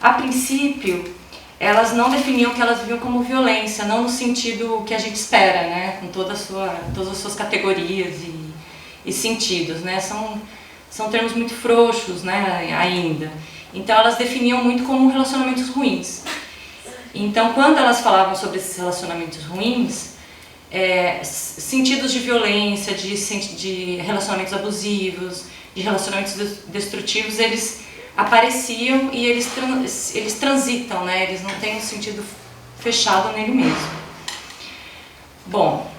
A princípio, elas não definiam o que elas viviam como violência, não no sentido que a gente espera, né, com todas as suas categorias e sentidos, né, são termos muito frouxos, né, ainda. Então elas definiam muito como relacionamentos ruins. Então quando elas falavam sobre esses relacionamentos ruins, sentidos de violência, de relacionamentos abusivos, de relacionamentos destrutivos, eles apareciam e eles transitam, né? Eles não têm um sentido fechado nele mesmo. Bom,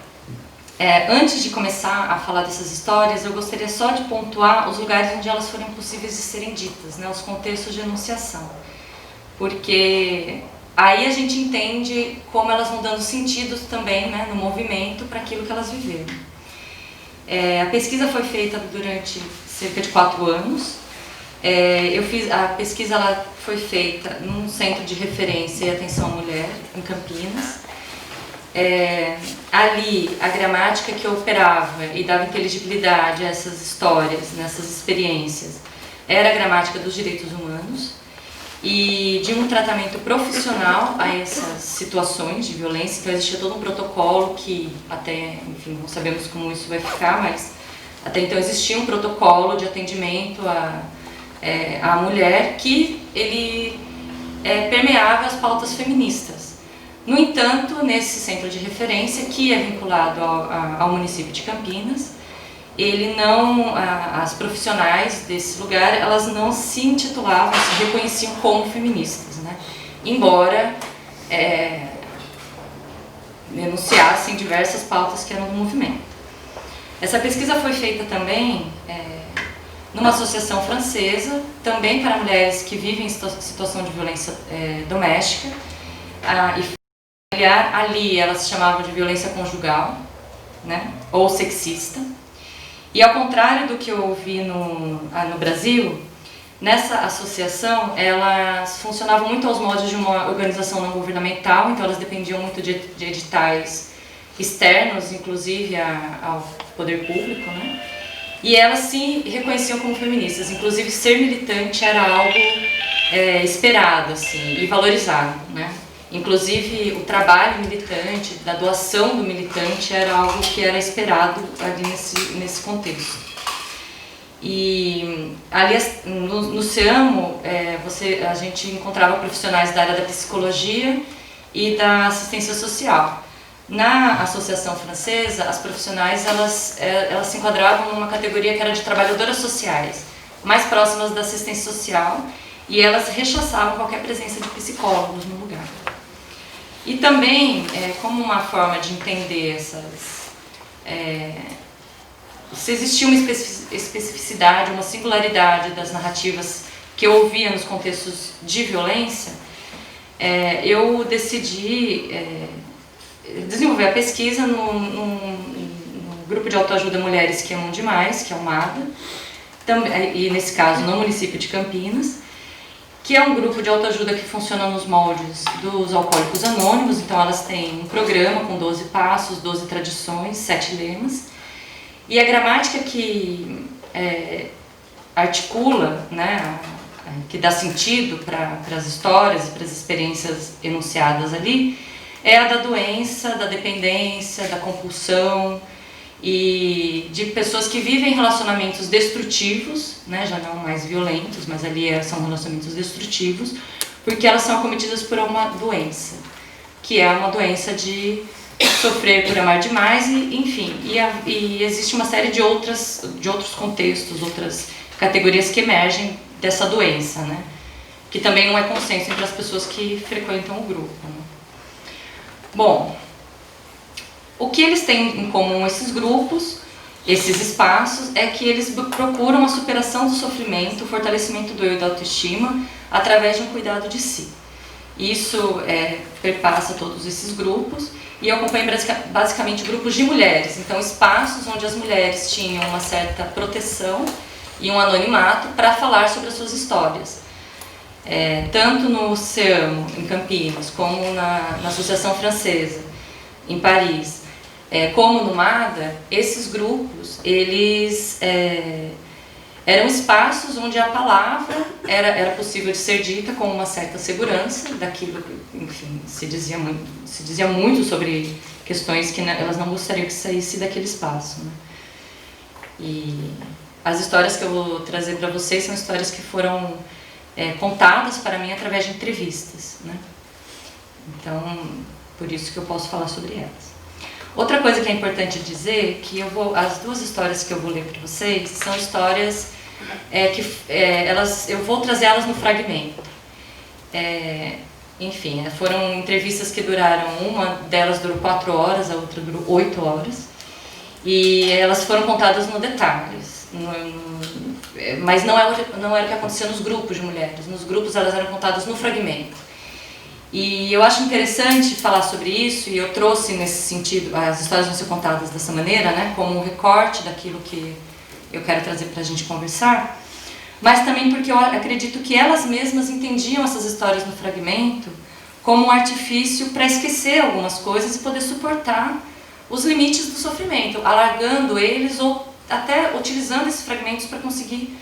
antes de começar a falar dessas histórias, eu gostaria só de pontuar os lugares onde elas foram possíveis de serem ditas, né? Os contextos de enunciação. Porque aí a gente entende como elas vão dando sentido também, né, no movimento para aquilo que elas viveram. A pesquisa foi feita durante cerca de 4 anos. A pesquisa ela foi feita num centro de referência e atenção à mulher, em Campinas. Ali, a gramática que operava e dava inteligibilidade a essas histórias, nessas experiências, era a gramática dos direitos humanos e de um tratamento profissional a essas situações de violência. Então existia todo um protocolo que até, enfim, não sabemos como isso vai ficar, mas até então existia um protocolo de atendimento à mulher que ele permeava as pautas feministas. No entanto, nesse centro de referência, que é vinculado ao município de Campinas, as profissionais desse lugar, elas não se intitulavam, se reconheciam como feministas, né? Embora enunciassem diversas pautas que eram do movimento. Essa pesquisa foi feita também numa associação francesa, também para mulheres que vivem em situação de violência doméstica e familiar. Ali elas se chamavam de violência conjugal, né, ou sexista. E ao contrário do que eu ouvi no Brasil, nessa associação elas funcionavam muito aos moldes de uma organização não governamental, então elas dependiam muito de editais externos, inclusive ao poder público, né? E elas se reconheciam como feministas, inclusive ser militante era algo esperado assim, e valorizado, né? Inclusive o trabalho militante, da doação do militante era algo que era esperado ali nesse contexto. E ali no SEAMO a gente encontrava profissionais da área da psicologia e da assistência social. Na associação francesa, as profissionais elas se enquadravam numa categoria que era de trabalhadoras sociais, mais próximas da assistência social, e elas rechaçavam qualquer presença de psicólogos no lugar. E também, como uma forma de entender se existia uma especificidade, uma singularidade das narrativas que eu ouvia nos contextos de violência, eu decidi desenvolver a pesquisa no grupo de autoajuda Mulheres que Amam Demais, que é o MADA, e nesse caso no município de Campinas, que é um grupo de autoajuda que funciona nos moldes dos Alcoólicos Anônimos. Então elas têm um programa com 12 passos, 12 tradições, 7 lemas. E a gramática que articula, né, que dá sentido para as histórias e para as experiências enunciadas ali, é a da doença, da dependência, da compulsão e de pessoas que vivem relacionamentos destrutivos, né, já não mais violentos, mas ali são relacionamentos destrutivos, porque elas são acometidas por uma doença, que é uma doença de Sofrer por Amar Demais, e, enfim, e existe uma série de outros contextos, outras categorias que emergem dessa doença, né? Que também não é consenso entre as pessoas que frequentam o grupo, né? Bom, o que eles têm em comum, esses grupos, esses espaços, é que eles procuram a superação do sofrimento, o fortalecimento do eu e da autoestima, através de um cuidado de si. Isso perpassa todos esses grupos, e eu acompanho basicamente grupos de mulheres, então espaços onde as mulheres tinham uma certa proteção e um anonimato para falar sobre as suas histórias. Tanto no CEAMO, em Campinas, como na Associação Francesa, em Paris, como no MADA, esses grupos, eles eram espaços onde a palavra era possível de ser dita com uma certa segurança, daquilo que, enfim, se dizia muito sobre questões que elas não gostariam que saísse daquele espaço, né? E as histórias que eu vou trazer para vocês são histórias que foram contadas para mim através de entrevistas, né? Então, por isso que eu posso falar sobre elas. Outra coisa que é importante dizer, que as duas histórias que eu vou ler para vocês são histórias eu vou trazer elas no fragmento. Enfim, foram entrevistas que duraram, uma delas durou 4 horas, a outra durou 8 horas, e elas foram contadas no detalhes, mas não era o que acontecia nos grupos de mulheres. Nos grupos elas eram contadas no fragmento. E eu acho interessante falar sobre isso, e eu trouxe nesse sentido, as histórias vão ser contadas dessa maneira, né, como um recorte daquilo que eu quero trazer para a gente conversar, mas também porque eu acredito que elas mesmas entendiam essas histórias no fragmento como um artifício para esquecer algumas coisas e poder suportar os limites do sofrimento, alargando eles ou até utilizando esses fragmentos para conseguir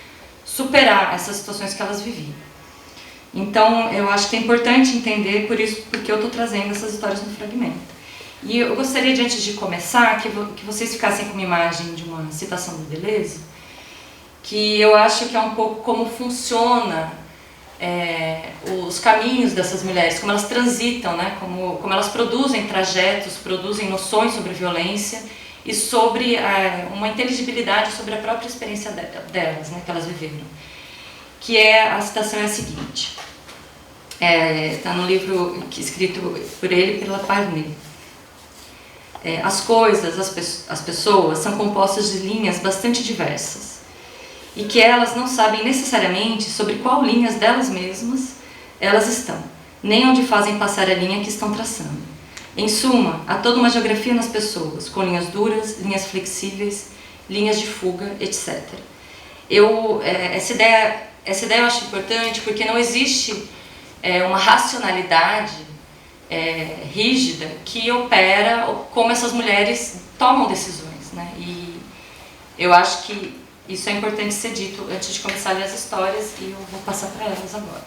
superar essas situações que elas viviam. Então, eu acho que é importante entender porque eu estou trazendo essas histórias no fragmento. E eu gostaria, de, antes de começar, que vocês ficassem com uma imagem de uma citação do Deleuze, que eu acho que é um pouco como funciona os caminhos dessas mulheres, como elas transitam, né? Como elas produzem trajetos, produzem noções sobre violência e sobre uma inteligibilidade sobre a própria experiência delas, né? Que elas viveram. Que a citação é a seguinte, está no livro escrito por ele e pela Parnay. As coisas, as pessoas são compostas de linhas bastante diversas, e que elas não sabem necessariamente sobre qual linhas delas mesmas elas estão, nem onde fazem passar a linha que estão traçando. Em suma, há toda uma geografia nas pessoas, com linhas duras, linhas flexíveis, linhas de fuga, etc. Essa ideia eu acho importante porque não existe uma racionalidade rígida que opera como essas mulheres tomam decisões, né? E eu acho que isso é importante ser dito antes de começar a ler as histórias, e eu vou passar para elas agora.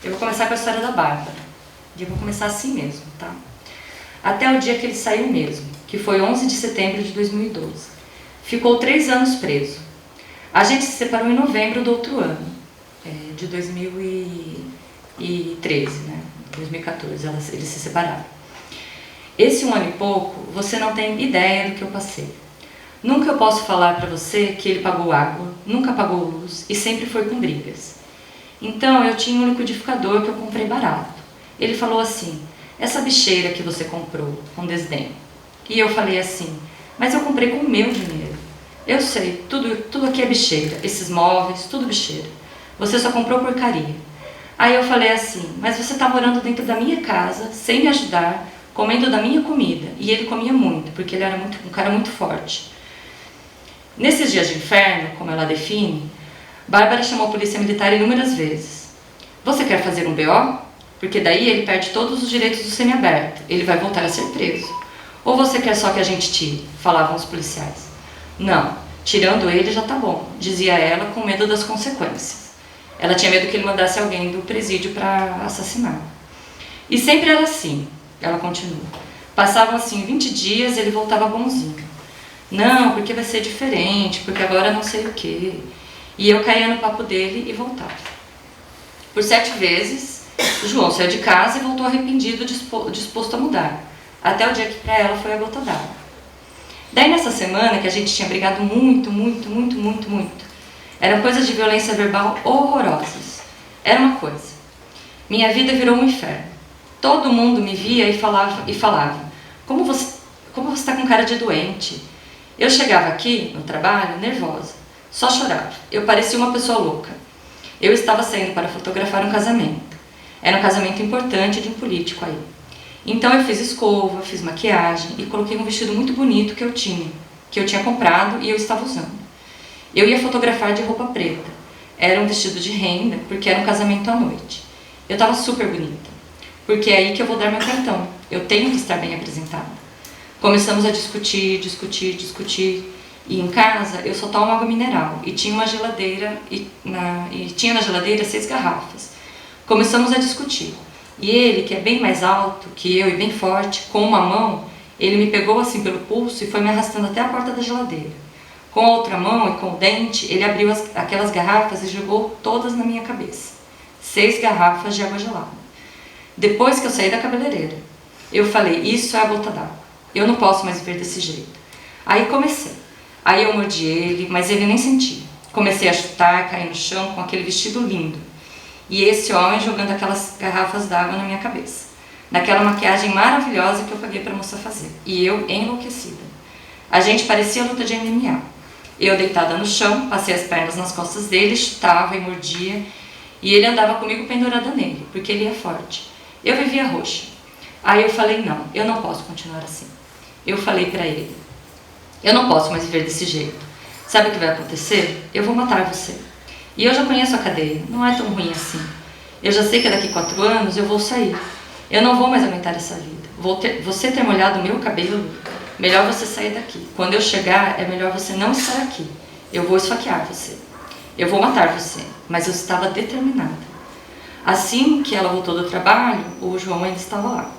Eu vou começar com a história da Bárbara, e eu vou começar assim mesmo, tá? Até o dia que ele saiu mesmo, que foi 11 de setembro de 2012. Ficou 3 anos preso. A gente se separou em novembro do outro ano, de 2013, né? 2014, eles se separaram. Esse 1 ano e pouco, você não tem ideia do que eu passei. Nunca eu posso falar para você que ele pagou água, nunca pagou luz e sempre foi com brigas. Então eu tinha um liquidificador que eu comprei barato. Ele falou assim: essa bicheira que você comprou, com desdém. E eu falei assim: mas eu comprei com o meu dinheiro. Eu sei, tudo aqui é bicheira, esses móveis, tudo bicheira. Você só comprou porcaria. Aí eu falei assim: mas você está morando dentro da minha casa, sem me ajudar, comendo da minha comida. E ele comia muito, porque ele era um cara muito forte. Nesses dias de inferno, como ela define, Bárbara chamou a polícia militar inúmeras vezes. Você quer fazer um BO? Porque daí ele perde todos os direitos do semiaberto. Ele vai voltar a ser preso. Ou você quer só que a gente tire? Falavam os policiais. Não, tirando ele já tá bom, dizia ela com medo das consequências. Ela tinha medo que ele mandasse alguém do presídio para assassinar. E sempre era assim, ela continua. Passavam assim 20 dias e ele voltava bonzinho. Não, porque vai ser diferente, porque agora não sei o quê. E eu caía no papo dele e voltava. Por 7 vezes, João saiu de casa e voltou arrependido, disposto a mudar. Até o dia que para ela foi a gota d'água. Daí nessa semana que a gente tinha brigado muito, eram coisas de violência verbal horrorosas. Era uma coisa. Minha vida virou um inferno. Todo mundo me via e falava, como você está com cara de doente? Eu chegava aqui, no trabalho, nervosa. Só chorava. Eu parecia uma pessoa louca. Eu estava saindo para fotografar um casamento. Era um casamento importante de um político aí. Então eu fiz escova, fiz maquiagem e coloquei um vestido muito bonito que eu tinha comprado e eu estava usando. Eu ia fotografar de roupa preta. Era um vestido de renda, porque era um casamento à noite. Eu estava super bonita, porque é aí que eu vou dar meu cartão. Eu tenho que estar bem apresentada. Começamos a discutir. E em casa eu só tomo água mineral e tinha uma geladeira tinha na geladeira 6 garrafas. Começamos a discutir. E ele, que é bem mais alto que eu e bem forte, com uma mão, ele me pegou assim pelo pulso e foi me arrastando até a porta da geladeira. Com a outra mão e com o dente, ele abriu aquelas garrafas e jogou todas na minha cabeça. 6 garrafas de água gelada. Depois que eu saí da cabeleireira, eu falei, isso é a gota d'água. Eu não posso mais viver desse jeito. Aí comecei. Aí eu mordi ele, mas ele nem sentia. Comecei a chutar, cair no chão com aquele vestido lindo. E esse homem jogando aquelas garrafas d'água na minha cabeça. Naquela maquiagem maravilhosa que eu paguei para a moça fazer. E eu enlouquecida. A gente parecia luta de MMA. Eu deitada no chão, passei as pernas nas costas dele, chutava e mordia. E ele andava comigo pendurada nele, porque ele é forte. Eu vivia roxa. Aí eu falei, não, eu não posso continuar assim. Eu falei para ele, eu não posso mais viver desse jeito. Sabe o que vai acontecer? Eu vou matar você. E eu já conheço a cadeia, não é tão ruim assim. Eu já sei que daqui 4 anos eu vou sair. Eu não vou mais aguentar essa vida. Você ter molhado o meu cabelo, melhor você sair daqui. Quando eu chegar, é melhor você não estar aqui. Eu vou esfaquear você. Eu vou matar você. Mas eu estava determinada. Assim que ela voltou do trabalho, o João ainda estava lá.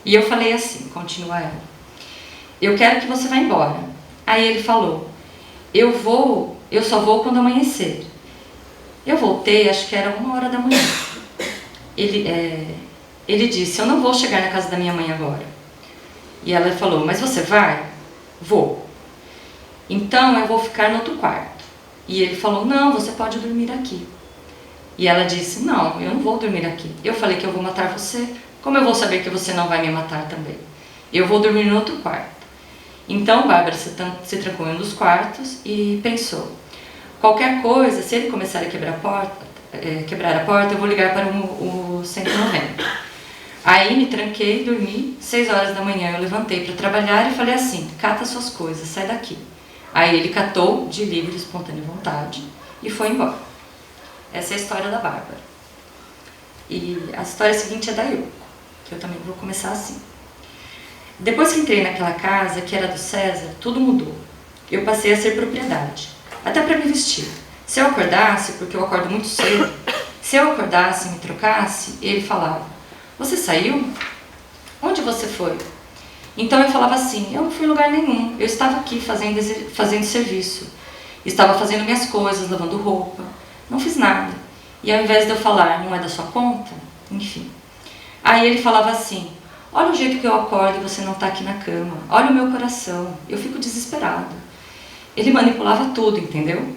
E eu falei assim, continua ela, eu quero que você vá embora. Aí ele falou, eu só vou quando amanhecer. Eu voltei, acho que era 1h da manhã. Ele disse, eu não vou chegar na casa da minha mãe agora. E ela falou, mas você vai? Vou. Então eu vou ficar no outro quarto. E ele falou, não, você pode dormir aqui. E ela disse, não, eu não vou dormir aqui. Eu falei que eu vou matar você. Como eu vou saber que você não vai me matar também? Eu vou dormir no outro quarto. Então Bárbara se trancou em um dos quartos e pensou, qualquer coisa, se ele começar a quebrar a porta, eu vou ligar para o 190. Aí me tranquei, dormi, 6h da manhã eu levantei para trabalhar e falei assim, cata suas coisas, sai daqui. Aí ele catou de livre e espontânea vontade e foi embora. Essa é a história da Bárbara. E a história seguinte é da Yoko, que eu também vou começar assim. Depois que entrei naquela casa, que era do César, tudo mudou. Eu passei a ser propriedade, até para me vestir. Se eu acordasse, porque eu acordo muito cedo, se eu acordasse e me trocasse, ele falava, você saiu? Onde você foi? Então eu falava assim, eu não fui em lugar nenhum, eu estava aqui fazendo serviço. Estava fazendo minhas coisas, lavando roupa, não fiz nada. E ao invés de eu falar, não é da sua conta? Enfim. Aí ele falava assim, olha o jeito que eu acordo e você não está aqui na cama. Olha o meu coração. Eu fico desesperado. Ele manipulava tudo, entendeu?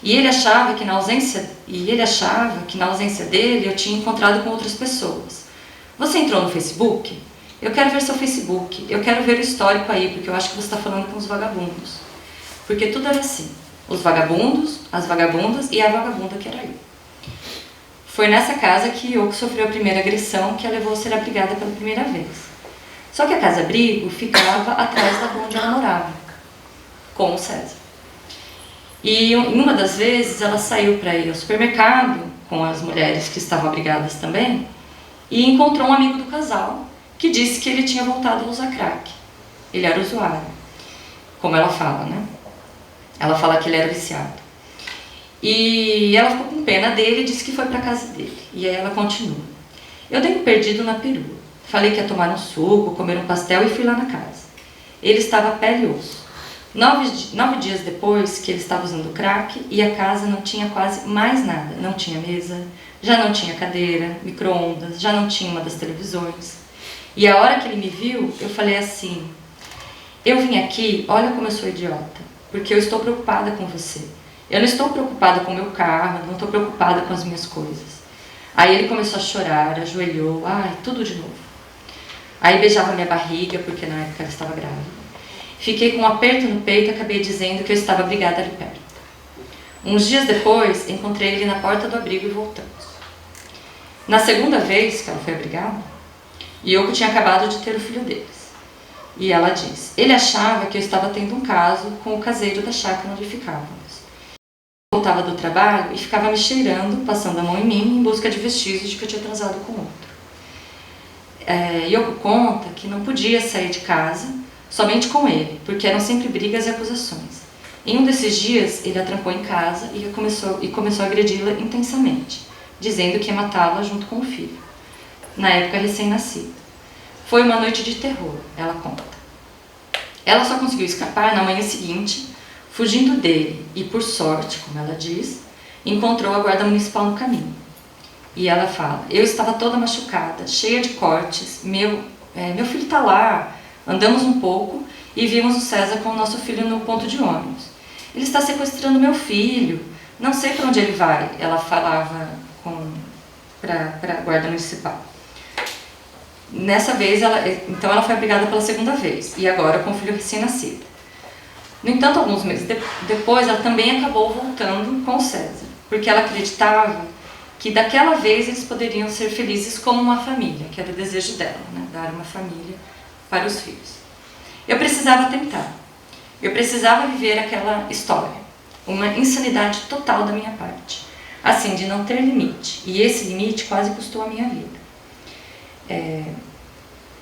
E ele achava que na ausência dele eu tinha encontrado com outras pessoas. Você entrou no Facebook? Eu quero ver seu Facebook. Eu quero ver o histórico aí, porque eu acho que você está falando com os vagabundos. Porque tudo era assim. Os vagabundos, as vagabundas e a vagabunda que era eu. Foi nessa casa que Yoko sofreu a primeira agressão que a levou a ser abrigada pela primeira vez. Só que a casa-abrigo ficava atrás da rua onde ela morava, com o César. E em uma das vezes ela saiu para ir ao supermercado com as mulheres que estavam abrigadas também e encontrou um amigo do casal que disse que ele tinha voltado a usar crack. Ele era usuário, como ela fala, né? Ela fala que ele era viciado. E ela ficou com pena dele e disse que foi para casa dele. E aí ela continua. Eu dei um perdido na perua. Falei que ia tomar um suco, comer um pastel e fui lá na casa. Ele estava pele e osso. 9 dias depois que ele estava usando crack e a casa não tinha quase mais nada. Não tinha mesa, já não tinha cadeira, micro-ondas, já não tinha uma das televisões. E a hora que ele me viu, eu falei assim, eu vim aqui, olha como eu sou idiota, porque eu estou preocupada com você. Eu não estou preocupada com o meu carro, não estou preocupada com as minhas coisas. Aí ele começou a chorar, ajoelhou, ai, tudo de novo. Aí beijava minha barriga, porque na época ela estava grávida. Fiquei com um aperto no peito e acabei dizendo que eu estava abrigada ali perto. Uns dias depois, encontrei ele na porta do abrigo e voltamos. Na segunda vez que ela foi abrigada, Yoko tinha acabado de ter o filho deles. E ela diz, ele achava que eu estava tendo um caso com o caseiro da chácara onde ficávamos. Eu voltava do trabalho e ficava me cheirando, passando a mão em mim, em busca de vestígios de que eu tinha transado com outro. Yoko conta que não podia sair de casa somente com ele, porque eram sempre brigas e acusações. Em um desses dias, ele a trancou em casa e começou a agredi-la intensamente, dizendo que ia matá-la junto com o filho, na época recém-nascido. Foi uma noite de terror, ela conta. Ela só conseguiu escapar na manhã seguinte, fugindo dele, e por sorte, como ela diz, encontrou a guarda municipal no caminho. E ela fala, eu estava toda machucada, cheia de cortes, meu filho está lá. Andamos um pouco e vimos o César com o nosso filho no ponto de ônibus. Ele está sequestrando meu filho, não sei para onde ele vai, ela falava para a guarda municipal. Nessa vez, então ela foi abrigada pela segunda vez, e agora com o filho recém-nascido. No entanto, alguns meses depois, ela também acabou voltando com o César, porque ela acreditava que daquela vez eles poderiam ser felizes como uma família, que era o desejo dela, né? Dar uma família para os filhos. Eu precisava tentar. Eu precisava viver aquela história. Uma insanidade total da minha parte. Assim, de não ter limite. E esse limite quase custou a minha vida.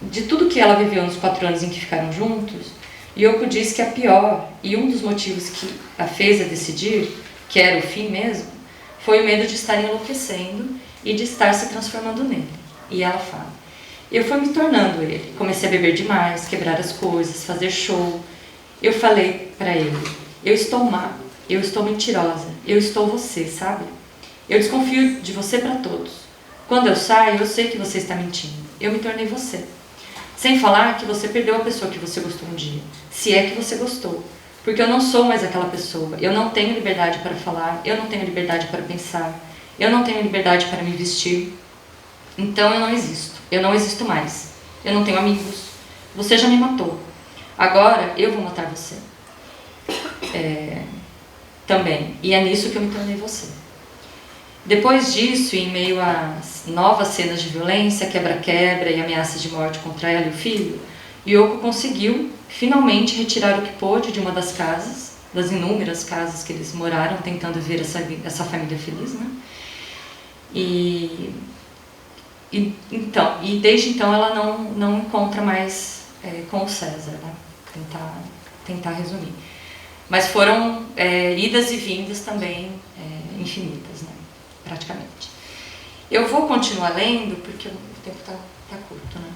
De tudo que ela viveu nos 4 anos em que ficaram juntos, Yoko diz que a pior, e um dos motivos que a fez a decidir, que era o fim mesmo, foi o medo de estar enlouquecendo e de estar se transformando nele. E ela fala, eu fui me tornando ele. Comecei a beber demais, quebrar as coisas, fazer show. Eu falei para ele, eu estou má, eu estou mentirosa, eu estou você, sabe? Eu desconfio de você para todos. Quando eu saio, eu sei que você está mentindo. Eu me tornei você. Sem falar que você perdeu a pessoa que você gostou um dia. Se é que você gostou. Porque eu não sou mais aquela pessoa. Eu não tenho liberdade para falar, eu não tenho liberdade para pensar, eu não tenho liberdade para me vestir. Então eu não existo. Eu não existo mais. Eu não tenho amigos. Você já me matou. Agora eu vou matar você. Também. E é nisso que eu me tornei você. Depois disso, em meio a novas cenas de violência, quebra-quebra e ameaças de morte contra ela e o filho, Yoko conseguiu finalmente retirar o que pôde de uma das casas, das inúmeras casas que eles moraram, tentando ver essa família feliz, né? E desde então ela não encontra mais com o César, né? Tentar resumir. Mas foram idas e vindas também infinitas, né? Praticamente. Eu vou continuar lendo porque o tempo está curto, né?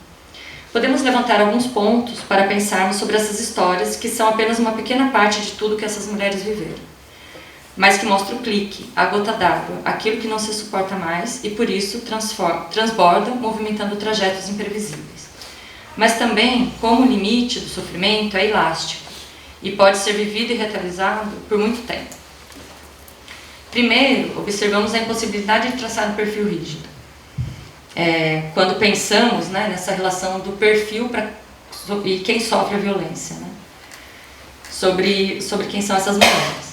Podemos levantar alguns pontos para pensarmos sobre essas histórias que são apenas uma pequena parte de tudo que essas mulheres viveram, mas que mostra o clique, a gota d'água, aquilo que não se suporta mais e por isso transborda, movimentando trajetos imprevisíveis. Mas também como o limite do sofrimento é elástico e pode ser vivido e retalizado por muito tempo. Primeiro, observamos a impossibilidade de traçar um perfil rígido. Quando pensamos, né, nessa relação do perfil e quem sofre a violência, né, sobre quem são essas mulheres.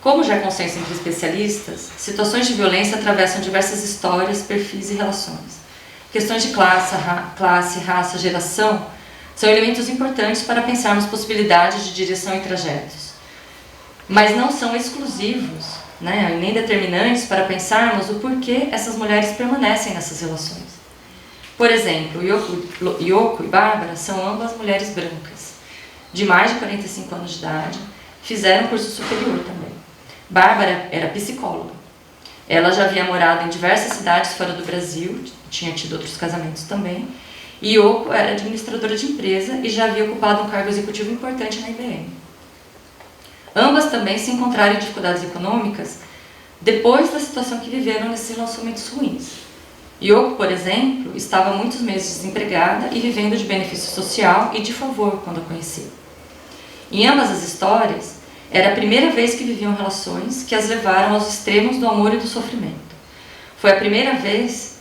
Como já é consenso entre especialistas, situações de violência atravessam diversas histórias, perfis e relações. Questões de classe, raça, geração são elementos importantes para pensarmos possibilidades de direção e trajetos, mas não são exclusivos, né, nem determinantes para pensarmos o porquê essas mulheres permanecem nessas relações. Por exemplo, Yoko e Bárbara são ambas mulheres brancas, de mais de 45 anos de idade, fizeram curso superior também. Bárbara era psicóloga. Ela já havia morado em diversas cidades fora do Brasil, tinha tido outros casamentos também, e Yoko era administradora de empresa e já havia ocupado um cargo executivo importante na IBM. Ambas também se encontraram em dificuldades econômicas depois da situação que viveram nesses relacionamentos ruins. Yoko, por exemplo, estava há muitos meses desempregada e vivendo de benefício social e de favor quando a conheci. Em ambas as histórias, era a primeira vez que viviam relações que as levaram aos extremos do amor e do sofrimento. Foi a primeira vez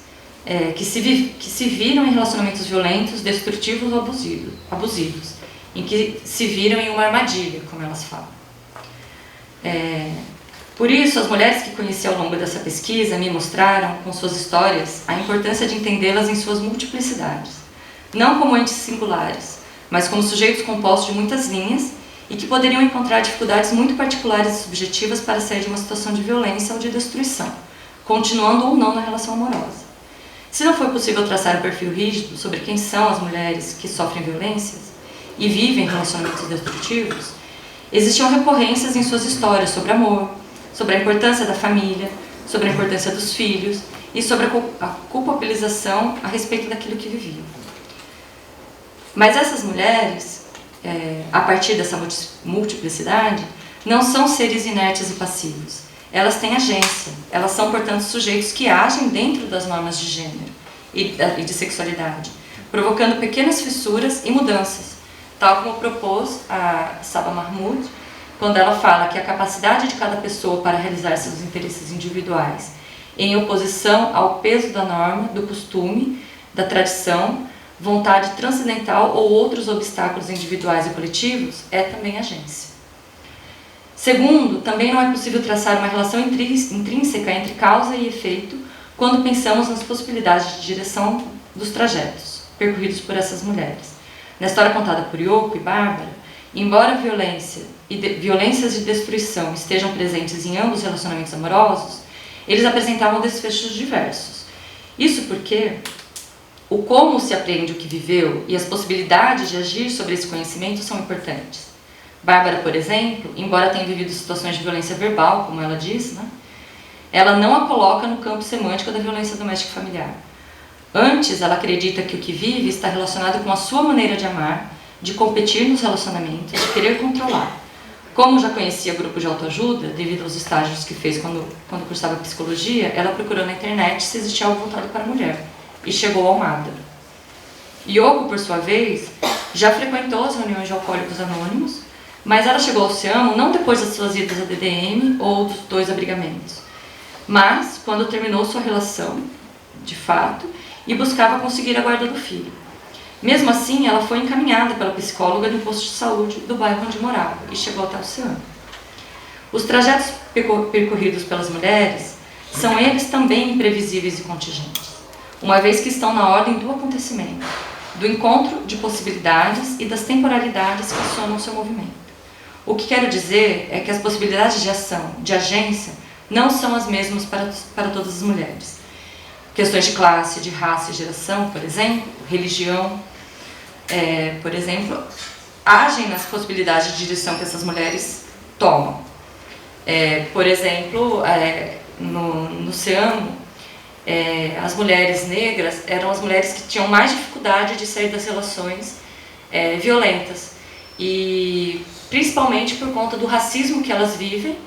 que se viram em relacionamentos violentos, destrutivos ou abusivos, em que se viram em uma armadilha, como elas falam. Por isso, as mulheres que conheci ao longo dessa pesquisa me mostraram, com suas histórias, a importância de entendê-las em suas multiplicidades, não como entes singulares, mas como sujeitos compostos de muitas linhas e que poderiam encontrar dificuldades muito particulares e subjetivas para sair de uma situação de violência ou de destruição, continuando ou não na relação amorosa. Se não foi possível traçar um perfil rígido sobre quem são as mulheres que sofrem violências e vivem relacionamentos destrutivos, existiam recorrências em suas histórias sobre amor, sobre a importância da família, sobre a importância dos filhos e sobre a culpabilização a respeito daquilo que viviam. Mas essas mulheres, a partir dessa multiplicidade, não são seres inertes e passivos. Elas têm agência, elas são, portanto, sujeitos que agem dentro das normas de gênero e de sexualidade, provocando pequenas fissuras e mudanças, tal como propôs a Saba Mahmood, quando ela fala que a capacidade de cada pessoa para realizar seus interesses individuais, em oposição ao peso da norma, do costume, da tradição, vontade transcendental ou outros obstáculos individuais e coletivos, é também agência. Segundo, também não é possível traçar uma relação intrínseca entre causa e efeito quando pensamos nas possibilidades de direção dos trajetos percorridos por essas mulheres. Na história contada por Yoko e Bárbara, embora violências de destruição estejam presentes em ambos os relacionamentos amorosos, eles apresentavam desfechos diversos. Isso porque o como se aprende o que viveu e as possibilidades de agir sobre esse conhecimento são importantes. Bárbara, por exemplo, embora tenha vivido situações de violência verbal, como ela diz, ela não a coloca no campo semântico da violência doméstica e familiar. Antes, ela acredita que o que vive está relacionado com a sua maneira de amar, de competir nos relacionamentos, de querer controlar. Como já conhecia grupo de autoajuda, devido aos estágios que fez quando cursava psicologia, ela procurou na internet se existia algo voltado para a mulher, e chegou ao MADA. Yoko, por sua vez, já frequentou as reuniões de alcoólicos anônimos, mas ela chegou ao Ciamo não depois das suas idas à DDM ou dos 2 abrigamentos, mas quando terminou sua relação, de fato, e buscava conseguir a guarda do filho. Mesmo assim, ela foi encaminhada pela psicóloga do posto de saúde do bairro onde morava e chegou até o Ciamo. Os trajetos percorridos pelas mulheres são eles também imprevisíveis e contingentes, uma vez que estão na ordem do acontecimento, do encontro de possibilidades e das temporalidades que acionam seu movimento. O que quero dizer é que as possibilidades de ação, de agência, não são as mesmas para todas as mulheres. Questões de classe, de raça e geração, por exemplo, religião, por exemplo, agem nas possibilidades de direção que essas mulheres tomam. Por exemplo, no Ciamo, as mulheres negras eram as mulheres que tinham mais dificuldade de sair das relações violentas, e principalmente por conta do racismo que elas vivem,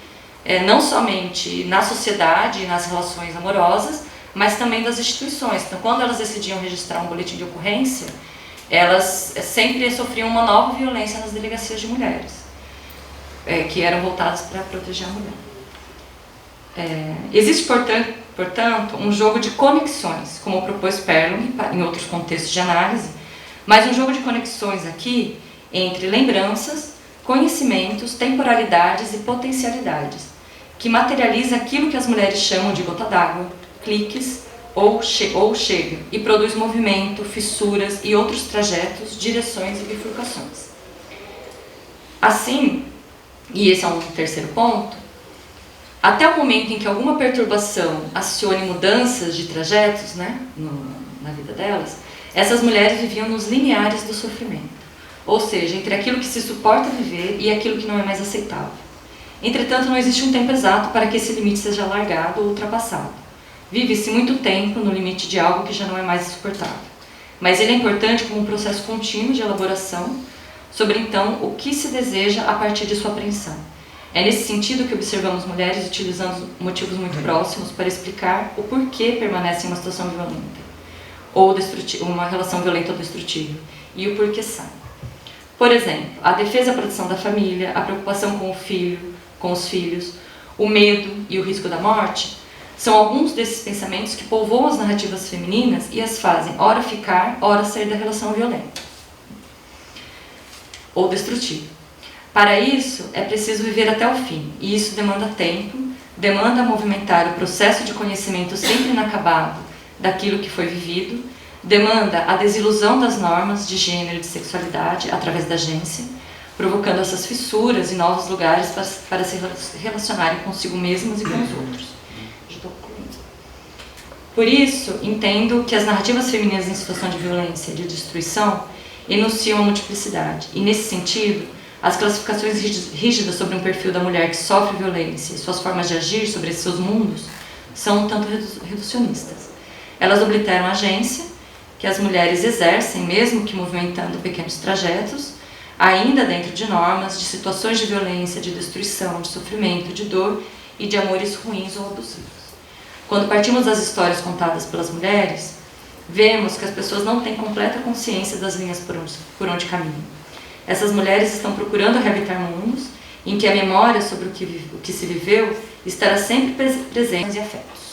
não somente na sociedade e nas relações amorosas, mas também das instituições. Então, quando elas decidiam registrar um boletim de ocorrência, elas sempre sofriam uma nova violência nas delegacias de mulheres, que eram voltadas para proteger a mulher. Existe, portanto, um jogo de conexões, como propôs Perlung em outros contextos de análise, mas um jogo de conexões aqui entre lembranças, conhecimentos, temporalidades e potencialidades, que materializa aquilo que as mulheres chamam de gota d'água, cliques ou chega, e produz movimento, fissuras e outros trajetos, direções e bifurcações. Assim, e esse é um terceiro ponto, até o momento em que alguma perturbação acione mudanças de trajetos, na vida delas, essas mulheres viviam nos limiares do sofrimento, ou seja, entre aquilo que se suporta viver e aquilo que não é mais aceitável. Entretanto, não existe um tempo exato para que esse limite seja alargado ou ultrapassado. Vive-se muito tempo no limite de algo que já não é mais suportável, mas ele é importante como um processo contínuo de elaboração sobre, então, o que se deseja a partir de sua apreensão. É nesse sentido que observamos mulheres utilizando motivos muito próximos para explicar o porquê permanecem em uma situação violenta, ou uma relação violenta ou destrutiva, e o porquê saem. Por exemplo, a defesa e a proteção da família, a preocupação com o filho, com os filhos, o medo e o risco da morte, são alguns desses pensamentos que povoam as narrativas femininas e as fazem ora ficar, ora sair da relação violenta ou destrutiva. Para isso, é preciso viver até o fim, e isso demanda tempo, demanda movimentar o processo de conhecimento sempre inacabado daquilo que foi vivido, demanda a desilusão das normas de gênero e de sexualidade através da agência, provocando essas fissuras e novos lugares para se relacionarem consigo mesmas e com os outros. Por isso, entendo que as narrativas femininas em situação de violência e de destruição enunciam a multiplicidade, e nesse sentido, as classificações rígidas sobre um perfil da mulher que sofre violência e suas formas de agir sobre esses seus mundos são um tanto reducionistas. Elas obliteram a agência que as mulheres exercem, mesmo que movimentando pequenos trajetos, ainda dentro de normas, de situações de violência, de destruição, de sofrimento, de dor e de amores ruins ou abusivos. Quando partimos das histórias contadas pelas mulheres, vemos que as pessoas não têm completa consciência das linhas por onde caminham. Essas mulheres estão procurando reabitar mundos em que a memória sobre o que se viveu estará sempre presente e afetos.